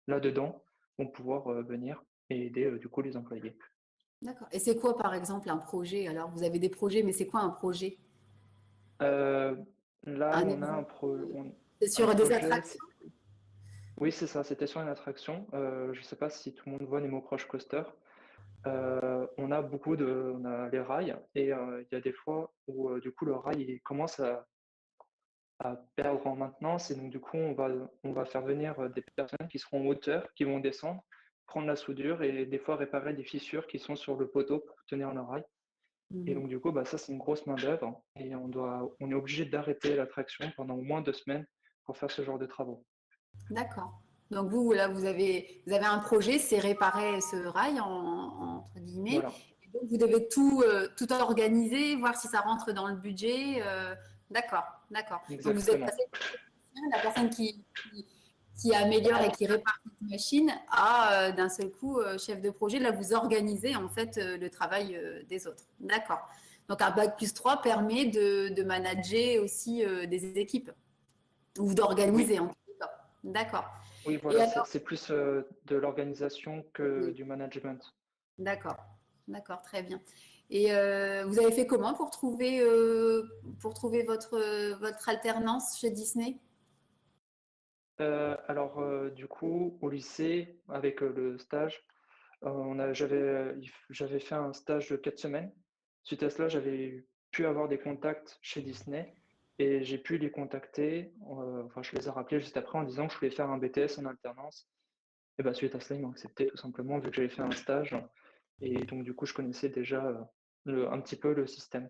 là-dedans vont pouvoir venir et aider du coup les employés. D'accord. Et c'est quoi, par exemple, un projet? Alors, vous avez des projets, mais c'est quoi un projet? Là, Un on a un, exemple, un c'est sur des projet. attractions? Oui, c'est ça, c'était sur une attraction. Je ne sais pas si tout le monde voit Nemo Crush Coaster. On a les rails et il y a des fois où du coup le rail il commence à perdre en maintenance et donc du coup on va faire venir des personnes qui seront en hauteur, qui vont descendre, prendre la soudure et des fois réparer des fissures qui sont sur le poteau pour tenir le rail. Et donc du coup ça c'est une grosse main-d'œuvre et on est obligé d'arrêter l'attraction pendant au moins 2 semaines pour faire ce genre de travaux. D'accord. Donc vous, là, vous avez un projet, c'est réparer ce rail, entre guillemets. Voilà, Et donc vous devez tout organiser, voir si ça rentre dans le budget. D'accord, d'accord. Donc vous êtes exactement. passé de la personne qui améliore et qui répare cette machine à, d'un seul coup, chef de projet. Là, vous organisez en fait le travail des autres. D'accord. Donc un Bac+3 permet de manager aussi des équipes ou d'organiser Oui, en tout cas. D'accord. oui, Et voilà, alors, c'est plus de l'organisation que oui, du management. d'accord, d'accord, très bien. Et vous avez fait comment pour trouver votre alternance chez Disney? Alors, du coup, au lycée, avec le stage, j'avais fait un stage de 4 semaines. Suite à cela, j'avais pu avoir des contacts chez Disney et j'ai pu les contacter. Enfin, je les ai rappelés juste après en disant que je voulais faire un BTS en alternance. Et bah, suite à cela, ils m'ont accepté tout simplement vu que j'avais fait un stage. Et donc, du coup, je connaissais déjà un petit peu le système.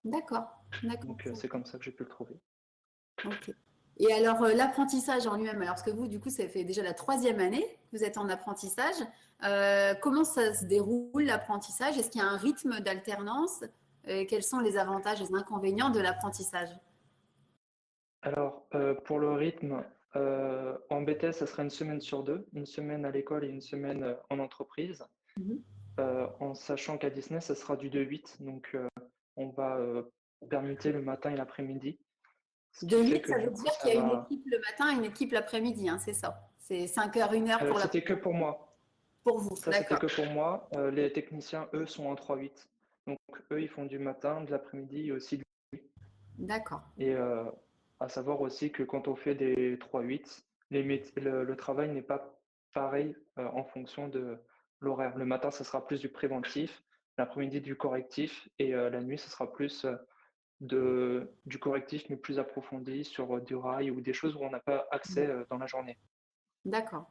D'accord, d'accord. Donc, c'est comme ça que j'ai pu le trouver. Ok. Et alors, l'apprentissage en lui-même, alors parce que vous, du coup, ça fait déjà la 3e année que vous êtes en apprentissage. Comment ça se déroule l'apprentissage? Est-ce qu'il y a un rythme d'alternance? Quels sont les avantages et les inconvénients de l'apprentissage? Alors, pour le rythme, en BTS, ça sera une semaine sur 2, une semaine à l'école et une semaine en entreprise. Mhm. En sachant qu'à Disney, ça sera du 2-8, donc on va permuter le matin et l'après-midi, ce De qui fait 8, que ça du veut coup, dire ça qu'il y a une va. équipe le matin et une équipe l'après-midi, hein, c'est ça. C'est 5 heures, 1 heure pour la C'était que pour moi. pour vous. Ça, c'était D'accord. que pour moi. Les techniciens, eux, sont en 3-8. Donc, eux, ils font du matin, de l'après-midi et aussi du nuit. D'accord. Et à savoir aussi que quand on fait des 3-8, le travail n'est pas pareil en fonction de l'horaire. Le matin, ça sera plus du préventif, l'après-midi du correctif et la nuit, ce sera plus du correctif mais plus approfondi sur du rail ou des choses où on n'a pas accès dans la journée. D'accord.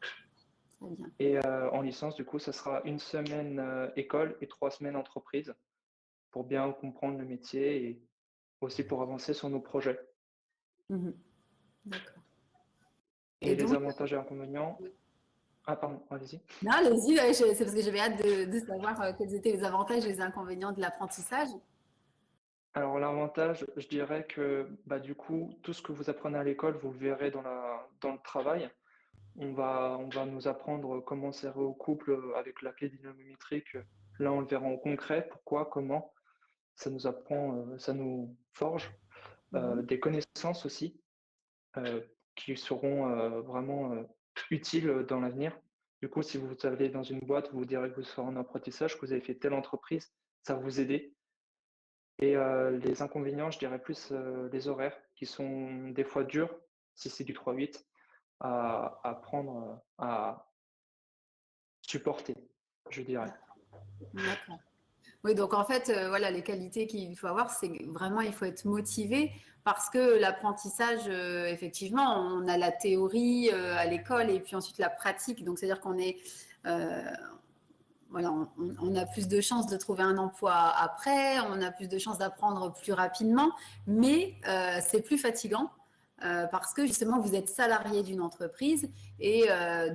Très bien. Et en licence, du coup, ça sera une semaine école et 3 semaines entreprise pour bien comprendre le métier et aussi pour avancer sur nos projets. Mhm. D'accord. Et Et les donc, avantages et inconvénients. Ah, pardon, allez-y. non, allez-y, ouais, c'est parce que j'avais hâte de savoir quels étaient les avantages et les inconvénients de l'apprentissage. Alors, l'avantage, je dirais que bah, du coup, tout ce que vous apprenez à l'école, vous le verrez dans le travail. On va nous apprendre comment serrer au couple avec la clé dynamométrique. Là, on le verra en concret. Pourquoi, comment. Ça nous apprend, ça nous forge Mhm. des connaissances aussi euh, qui seront vraiment utiles dans l'avenir. Du coup, si vous allez dans une boîte, vous direz que vous serez en apprentissage, que vous avez fait telle entreprise, ça va vous aider. Et les inconvénients, je dirais plus les horaires, qui sont des fois durs, si c'est du 3-8, à apprendre à supporter, je dirais. D'accord. Oui, donc en fait, voilà, les qualités qu'il faut avoir, c'est vraiment, il faut être motivé parce que l'apprentissage, effectivement, on a la théorie à l'école et puis ensuite la pratique. Donc, c'est-à-dire qu'on est, euh, voilà, on a plus de chances de trouver un emploi après, on a plus de chances d'apprendre plus rapidement, mais c'est plus fatigant parce que justement vous êtes salarié d'une entreprise et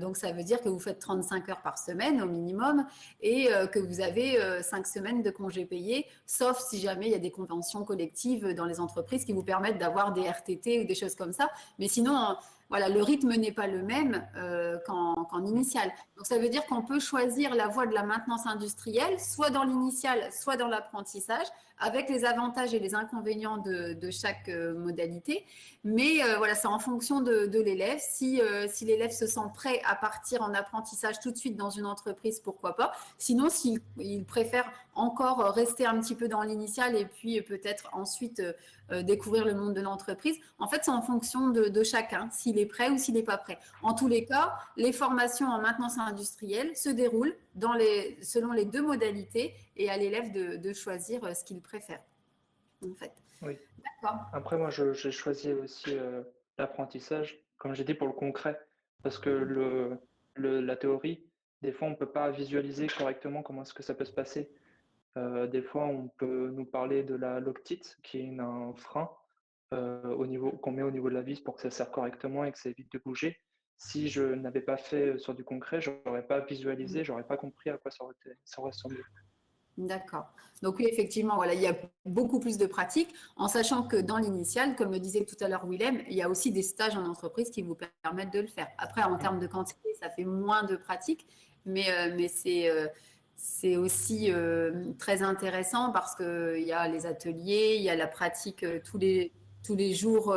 donc ça veut dire que vous faites 35 heures par semaine au minimum et que vous avez 5 semaines de congés payés, sauf si jamais il y a des conventions collectives dans les entreprises qui vous permettent d'avoir des RTT ou des choses comme ça. Mais sinon, voilà, le rythme n'est pas le même qu'en initial. Donc, ça veut dire qu'on peut choisir la voie de la maintenance industrielle, soit dans l'initial, soit dans l'apprentissage, avec les avantages et les inconvénients de chaque modalité. Mais voilà, c'est en fonction de l'élève. Si l'élève se sent prêt à partir en apprentissage tout de suite dans une entreprise, pourquoi pas. Sinon, s'il préfère encore rester un petit peu dans l'initial et puis peut-être ensuite découvrir le monde de l'entreprise, en fait, c'est en fonction de chacun, s'il est prêt ou s'il n'est pas prêt. En tous les cas, les formations en maintenance industrielle se déroulent selon les deux modalités et à l'élève de choisir ce qu'il préfère, en fait. Oui. D'accord. Après, moi, j'ai choisi aussi l'apprentissage, comme j'ai dit, pour le concret, parce que la théorie, des fois, on ne peut pas visualiser correctement comment est-ce que ça peut se passer. Des fois, on peut nous parler de la loctite, qui est un frein qu'on met au niveau de la vis pour que ça serre correctement et que ça évite de bouger. Si je n'avais pas fait sur du concret, je n'aurais pas visualisé, je n'aurais pas compris à quoi ça aurait ressemblé. D'accord. Donc oui, effectivement, voilà, il y a beaucoup plus de pratiques, en sachant que dans l'initial, comme le disait tout à l'heure Willem, il y a aussi des stages en entreprise qui vous permettent de le faire. Après, en termes de quantité, ça fait moins de pratiques, mais c'est aussi très intéressant parce qu'il y a les ateliers, il y a la pratique tous les jours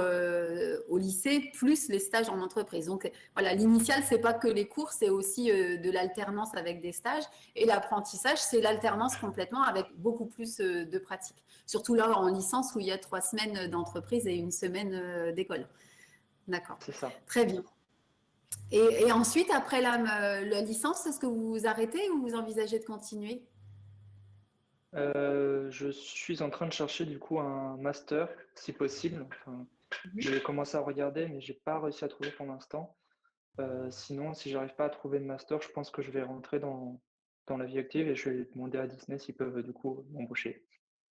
au lycée, plus les stages en entreprise. Donc voilà, l'initial, c'est pas que les cours, c'est aussi de l'alternance avec des stages. Et l'apprentissage, c'est l'alternance complètement avec beaucoup plus de pratiques. Surtout là, en licence, où il y a 3 semaines d'entreprise et 1 semaine d'école. D'accord. C'est ça. Très bien. Et ensuite, après la licence, est-ce que vous arrêtez ou vous envisagez de continuer? Je suis en train de chercher du coup un master, si possible. Enfin, j'ai commencé à regarder, mais j'ai pas réussi à trouver pour l'instant. Sinon, si j'arrive pas à trouver de master, je pense que je vais rentrer dans la vie active et je vais demander à Disney s'ils peuvent du coup m'embaucher.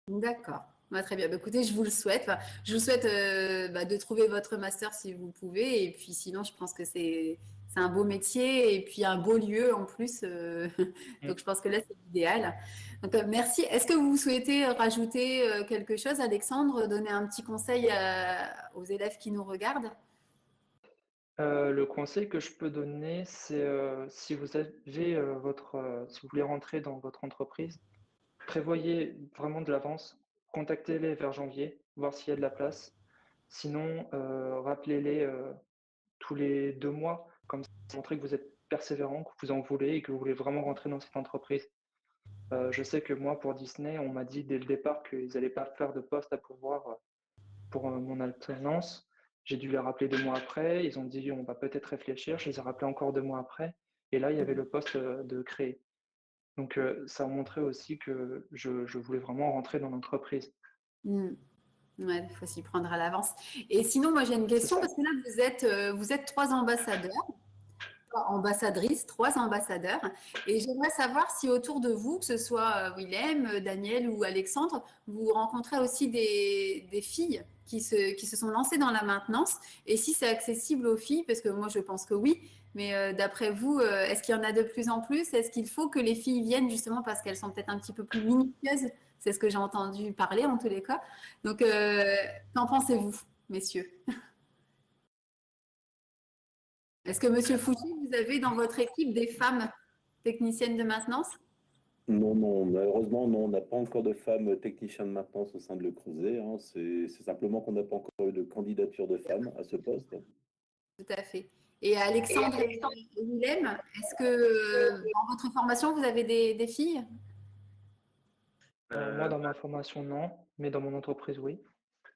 D'accord. Très bien. Écoutez, je vous le souhaite. Enfin, je vous souhaite de trouver votre master si vous pouvez. Et puis sinon, je pense que c'est un beau métier et puis un beau lieu en plus. Donc, je pense que là, c'est l'idéal. Donc, merci. Est-ce que vous souhaitez rajouter quelque chose, Alexandre, donner un petit conseil aux élèves qui nous regardent? Le conseil que je peux donner, c'est si vous avez si vous voulez rentrer dans votre entreprise, prévoyez vraiment de l'avance, contactez-les vers janvier, voir s'il y a de la place. Sinon, rappelez-les tous les 2 mois, comme ça, montrer que vous êtes persévérant, que vous en voulez et que vous voulez vraiment rentrer dans cette entreprise. Je sais que moi, pour Disney, on m'a dit dès le départ qu'ils n'allaient pas faire de poste à pourvoir pour mon alternance. J'ai dû les rappeler 2 mois après. Ils ont dit on va peut-être réfléchir. Je les ai rappelés encore 2 mois après. Et là, il y avait le poste de créer. Donc, ça a montré aussi que je voulais vraiment rentrer dans l'entreprise. Ouais, il faut s'y prendre à l'avance. Et sinon, moi, j'ai une question parce que là, vous êtes 3 ambassadeurs. Ambassadrices, 3 ambassadeurs. Et j'aimerais savoir si autour de vous, que ce soit Willem, Daniel ou Alexandre, vous rencontrez aussi des filles qui se sont lancées dans la maintenance et si c'est accessible aux filles, parce que moi je pense que oui, mais d'après vous, est-ce qu'il y en a de plus en plus? Est-ce qu'il faut que les filles viennent justement parce qu'elles sont peut-être un petit peu plus minutieuses? C'est ce que j'ai entendu parler en tous les cas. Donc, qu'en pensez-vous, messieurs? Est-ce que, Monsieur Fouché, vous avez dans votre équipe des femmes techniciennes de maintenance? Non, malheureusement, non, on n'a pas encore de femmes techniciens de maintenance au sein de Le Creuset. Hein. C'est simplement qu'on n'a pas encore eu de candidature de femmes à ce poste. Tout à fait. Et Alexandre et Willem, est-ce que dans votre formation, vous avez des filles? Moi, dans ma formation, non, mais dans mon entreprise, oui.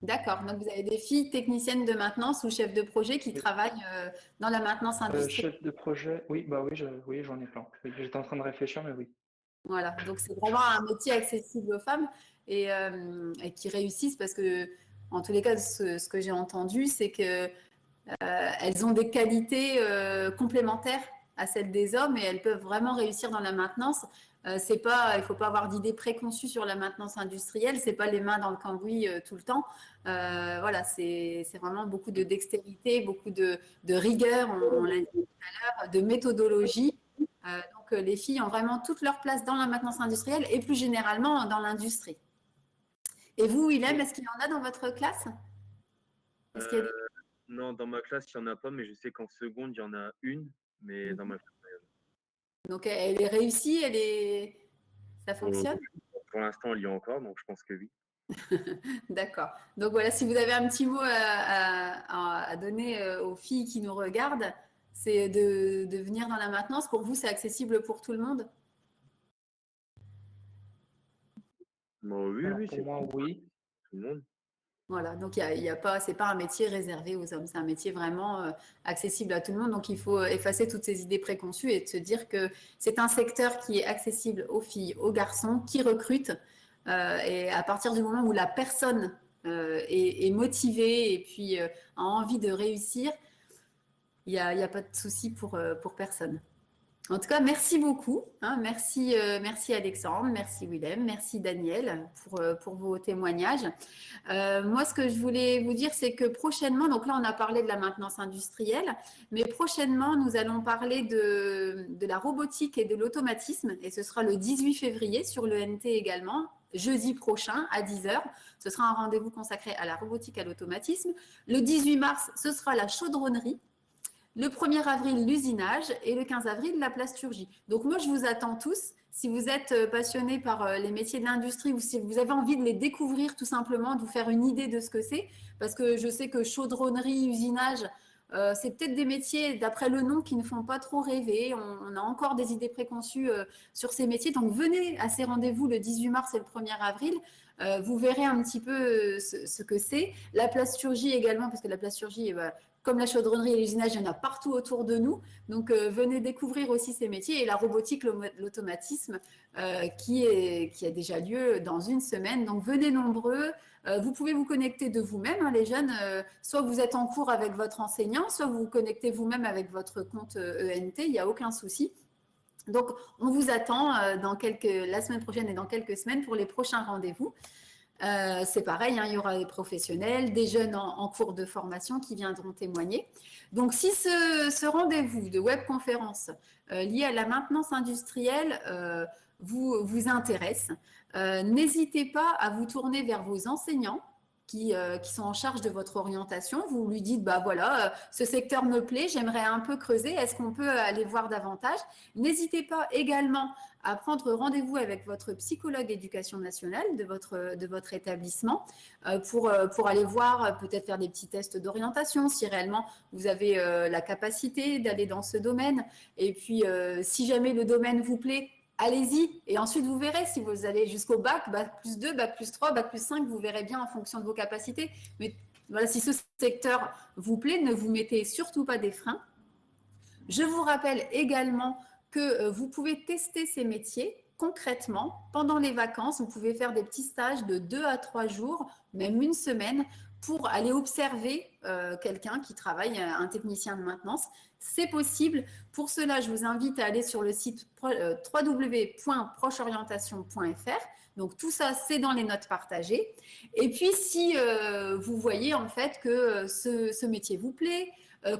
D'accord. Donc, vous avez des filles techniciennes de maintenance ou chefs de projet qui travaillent dans la maintenance industrielle. Chef de projet, oui, oui, j'en ai plein. Oui, j'étais en train de réfléchir, mais oui. Voilà. Donc, c'est vraiment un métier accessible aux femmes et qui réussissent parce que, en tous les cas, ce que j'ai entendu, c'est que elles ont des qualités complémentaires à celles des hommes et elles peuvent vraiment réussir dans la maintenance. Il ne faut pas avoir d'idées préconçues sur la maintenance industrielle. C'est pas les mains dans le cambouis tout le temps. Voilà, c'est vraiment beaucoup de dextérité, beaucoup de rigueur, on l'a dit tout à l'heure, de méthodologie. Donc les filles ont vraiment toute leur place dans la maintenance industrielle et plus généralement dans l'industrie. Et vous, Willem, est-ce qu'il y en a dans votre classe? Non, dans ma classe, il n'y en a pas, mais je sais qu'en seconde, il y en a une, mais dans ma classe, il y en a. Donc, elle est réussie, ça fonctionne? Pour l'instant, elle y est encore, donc je pense que oui. D'accord. Donc voilà, si vous avez un petit mot à donner aux filles qui nous regardent, c'est de venir dans la maintenance. Pour vous, c'est accessible pour tout le monde? Bon, oui, Alors oui, pour c'est moi, oui. tout le monde. Voilà, donc c'est pas un métier réservé aux hommes, c'est un métier vraiment accessible à tout le monde. Donc il faut effacer toutes ces idées préconçues et de se dire que c'est un secteur qui est accessible aux filles, aux garçons, qui recrutent. Et à partir du moment où la personne est motivée et puis a envie de réussir, il n'y a pas de souci pour personne. En tout cas, merci beaucoup. Merci Alexandre, merci Willem, merci Daniel pour vos témoignages. Moi, ce que je voulais vous dire, c'est que prochainement, donc là, on a parlé de la maintenance industrielle, mais prochainement, nous allons parler de la robotique et de l'automatisme, et ce sera le 18 février sur l'ENT également, jeudi prochain à 10h. Ce sera un rendez-vous consacré à la robotique et à l'automatisme. Le 18 mars, ce sera la chaudronnerie. Le 1er avril, l'usinage et le 15 avril, la plasturgie. Donc moi, je vous attends tous. Si vous êtes passionnés par les métiers de l'industrie ou si vous avez envie de les découvrir tout simplement, de vous faire une idée de ce que c'est, parce que je sais que chaudronnerie, usinage, c'est peut-être des métiers, d'après le nom, qui ne font pas trop rêver. On a encore des idées préconçues sur ces métiers. Donc venez à ces rendez-vous le 18 mars et le 1er avril. Vous verrez un petit peu ce que c'est. La plasturgie également, parce que la plasturgie, comme la chaudronnerie et l'usinage, il y en a partout autour de nous. Donc, venez découvrir aussi ces métiers et la robotique, l'automatisme qui a déjà lieu dans une semaine. Donc, venez nombreux. Vous pouvez vous connecter de vous-même, les jeunes. Soit vous êtes en cours avec votre enseignant, soit vous vous connectez vous-même avec votre compte ENT. Il n'y a aucun souci. Donc, on vous attend la semaine prochaine et dans quelques semaines pour les prochains rendez-vous. C'est pareil, il y aura des professionnels, des jeunes en cours de formation qui viendront témoigner. Donc, si ce rendez-vous de webconférence lié à la maintenance industrielle vous intéresse, n'hésitez pas à vous tourner vers vos enseignants qui sont en charge de votre orientation. Vous lui dites, voilà, ce secteur me plaît, j'aimerais un peu creuser, est-ce qu'on peut aller voir davantage? N'hésitez pas également à prendre rendez-vous avec votre psychologue éducation nationale de votre établissement pour aller voir, peut-être faire des petits tests d'orientation, si réellement vous avez la capacité d'aller dans ce domaine. Et puis, si jamais le domaine vous plaît, allez-y et ensuite vous verrez si vous allez jusqu'au bac, bac plus 2, bac plus 3, bac plus 5, vous verrez bien en fonction de vos capacités. Mais voilà, si ce secteur vous plaît, ne vous mettez surtout pas des freins. Je vous rappelle également que vous pouvez tester ces métiers concrètement pendant les vacances. Vous pouvez faire des petits stages de 2 à 3 jours, même une semaine, pour aller observer quelqu'un qui travaille, un technicien de maintenance. C'est possible. Pour cela, je vous invite à aller sur le site www.procheorientation.fr. Donc, tout ça, c'est dans les notes partagées. Et puis, si vous voyez en fait que ce métier vous plaît,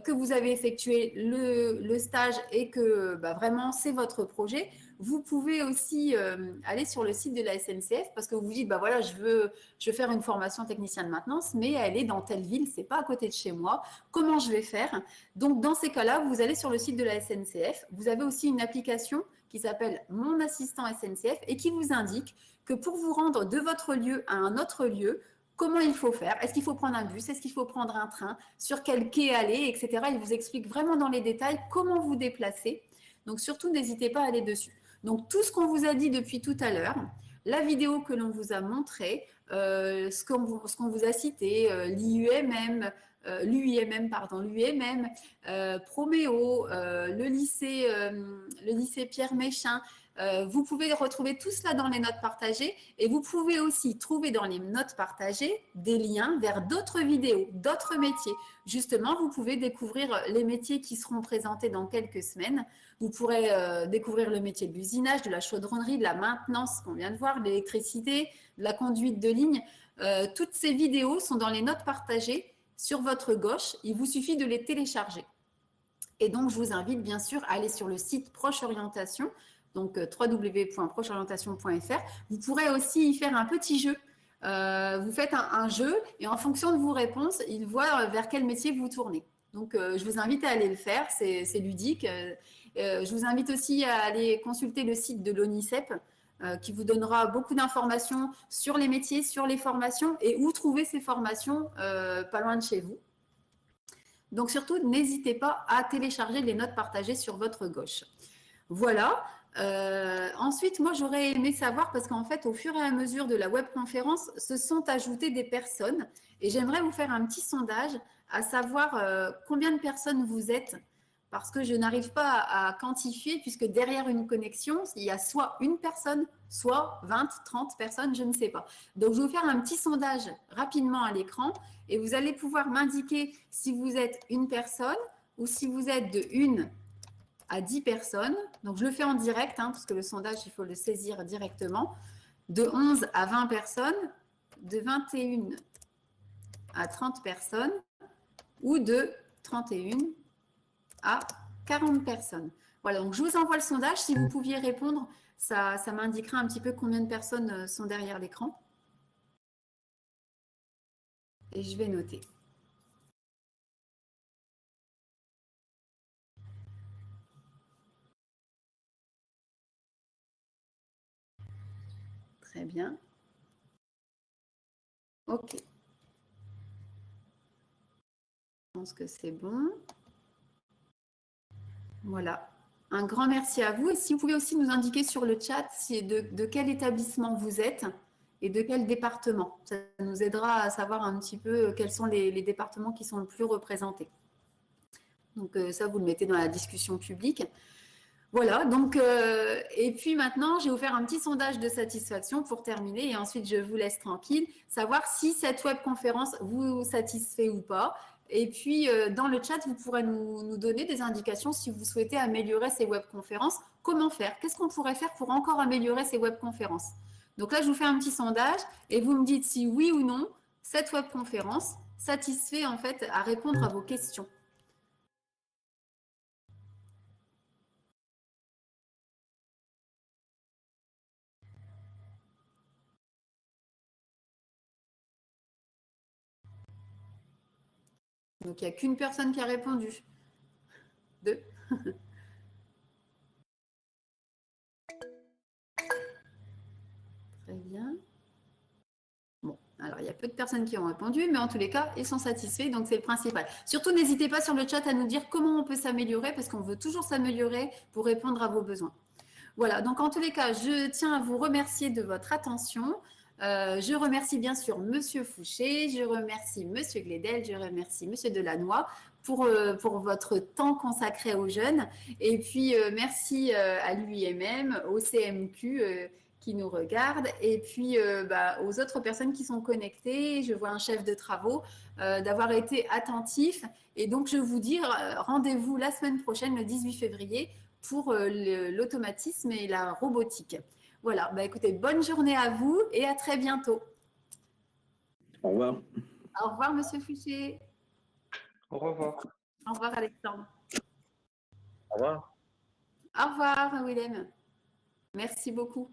que vous avez effectué le stage et que vraiment c'est votre projet, vous pouvez aussi aller sur le site de la SNCF parce que vous vous dites, voilà, je veux faire une formation technicien de maintenance, mais elle est dans telle ville, c'est pas à côté de chez moi, comment je vais faire? Donc, dans ces cas-là, vous allez sur le site de la SNCF. Vous avez aussi une application qui s'appelle Mon Assistant SNCF et qui vous indique que pour vous rendre de votre lieu à un autre lieu, comment il faut faire? Est-ce qu'il faut prendre un bus? Est-ce qu'il faut prendre un train? Sur quel quai aller, etc. Il vous explique vraiment dans les détails comment vous déplacer. Donc, surtout, n'hésitez pas à aller dessus. Donc, tout ce qu'on vous a dit depuis tout à l'heure, la vidéo que l'on vous a montrée, ce qu'on vous a cité, l'UIMM, Proméo, le lycée Pierre Méchain. Vous pouvez retrouver tout cela dans les notes partagées et vous pouvez aussi trouver dans les notes partagées des liens vers d'autres vidéos, d'autres métiers. Justement, vous pouvez découvrir les métiers qui seront présentés dans quelques semaines. Vous pourrez découvrir le métier de l'usinage, de la chaudronnerie, de la maintenance qu'on vient de voir, de l'électricité, de la conduite de ligne. Toutes ces vidéos sont dans les notes partagées sur votre gauche. Il vous suffit de les télécharger. Et donc, je vous invite bien sûr à aller sur le site Proche Orientation, donc www.procheorientation.fr. Vous pourrez aussi y faire un petit jeu. vous faites un jeu et en fonction de vos réponses, il voit vers quel métier vous tournez. Donc, je vous invite à aller le faire, c'est ludique. Je vous invite aussi à aller consulter le site de l'ONICEP qui vous donnera beaucoup d'informations sur les métiers, sur les formations et où trouver ces formations pas loin de chez vous. Donc, surtout, n'hésitez pas à télécharger les notes partagées sur votre gauche. Voilà. Ensuite, moi, j'aurais aimé savoir, parce qu'en fait, au fur et à mesure de la webconférence, se sont ajoutées des personnes et j'aimerais vous faire un petit sondage à savoir combien de personnes vous êtes, parce que je n'arrive pas à quantifier, puisque derrière une connexion, il y a soit une personne, soit 20, 30 personnes, je ne sais pas. Donc, je vais vous faire un petit sondage rapidement à l'écran et vous allez pouvoir m'indiquer si vous êtes une personne ou si vous êtes de 1 à 10 personnes. Donc, je le fais en direct, parce que le sondage, il faut le saisir directement. De 11 à 20 personnes, de 21 à 30 personnes ou de 31 à 40 personnes. Voilà, donc je vous envoie le sondage. Si vous pouviez répondre, ça m'indiquera un petit peu combien de personnes sont derrière l'écran. Et je vais noter. Très bien. OK. Je pense que c'est bon. Voilà. Un grand merci à vous. Et si vous pouvez aussi nous indiquer sur le chat de quel établissement vous êtes et de quel département. Ça nous aidera à savoir un petit peu quels sont les départements qui sont le plus représentés. Donc ça, vous le mettez dans la discussion publique. Voilà, donc, et puis maintenant, je vais vous faire un petit sondage de satisfaction pour terminer et ensuite je vous laisse tranquille, savoir si cette webconférence vous satisfait ou pas. Et puis, dans le chat, vous pourrez nous donner des indications si vous souhaitez améliorer ces webconférences. Comment faire? Qu'est-ce qu'on pourrait faire pour encore améliorer ces webconférences? Donc là, je vous fais un petit sondage et vous me dites si oui ou non, cette webconférence satisfait en fait à répondre à vos questions. Donc, il n'y a qu'une personne qui a répondu. 2. Très bien. Bon, alors il y a peu de personnes qui ont répondu, mais en tous les cas, ils sont satisfaits, donc c'est le principal. Surtout, n'hésitez pas sur le chat à nous dire comment on peut s'améliorer, parce qu'on veut toujours s'améliorer pour répondre à vos besoins. Voilà, donc en tous les cas, je tiens à vous remercier de votre attention. Je remercie bien sûr Monsieur Fouché, je remercie Monsieur Glédel, je remercie Monsieur Delannoy pour votre temps consacré aux jeunes. Et puis, merci à l'UIMM, au CMQ qui nous regarde, et puis aux autres personnes qui sont connectées. Je vois un chef de travaux, d'avoir été attentif. Et donc, je vous dis rendez-vous la semaine prochaine, le 18 février, pour l'automatisme et la robotique. Voilà, écoutez, bonne journée à vous et à très bientôt. Au revoir. Au revoir, Monsieur Fouché. Au revoir. Au revoir, Alexandre. Au revoir. Au revoir, Willem. Merci beaucoup.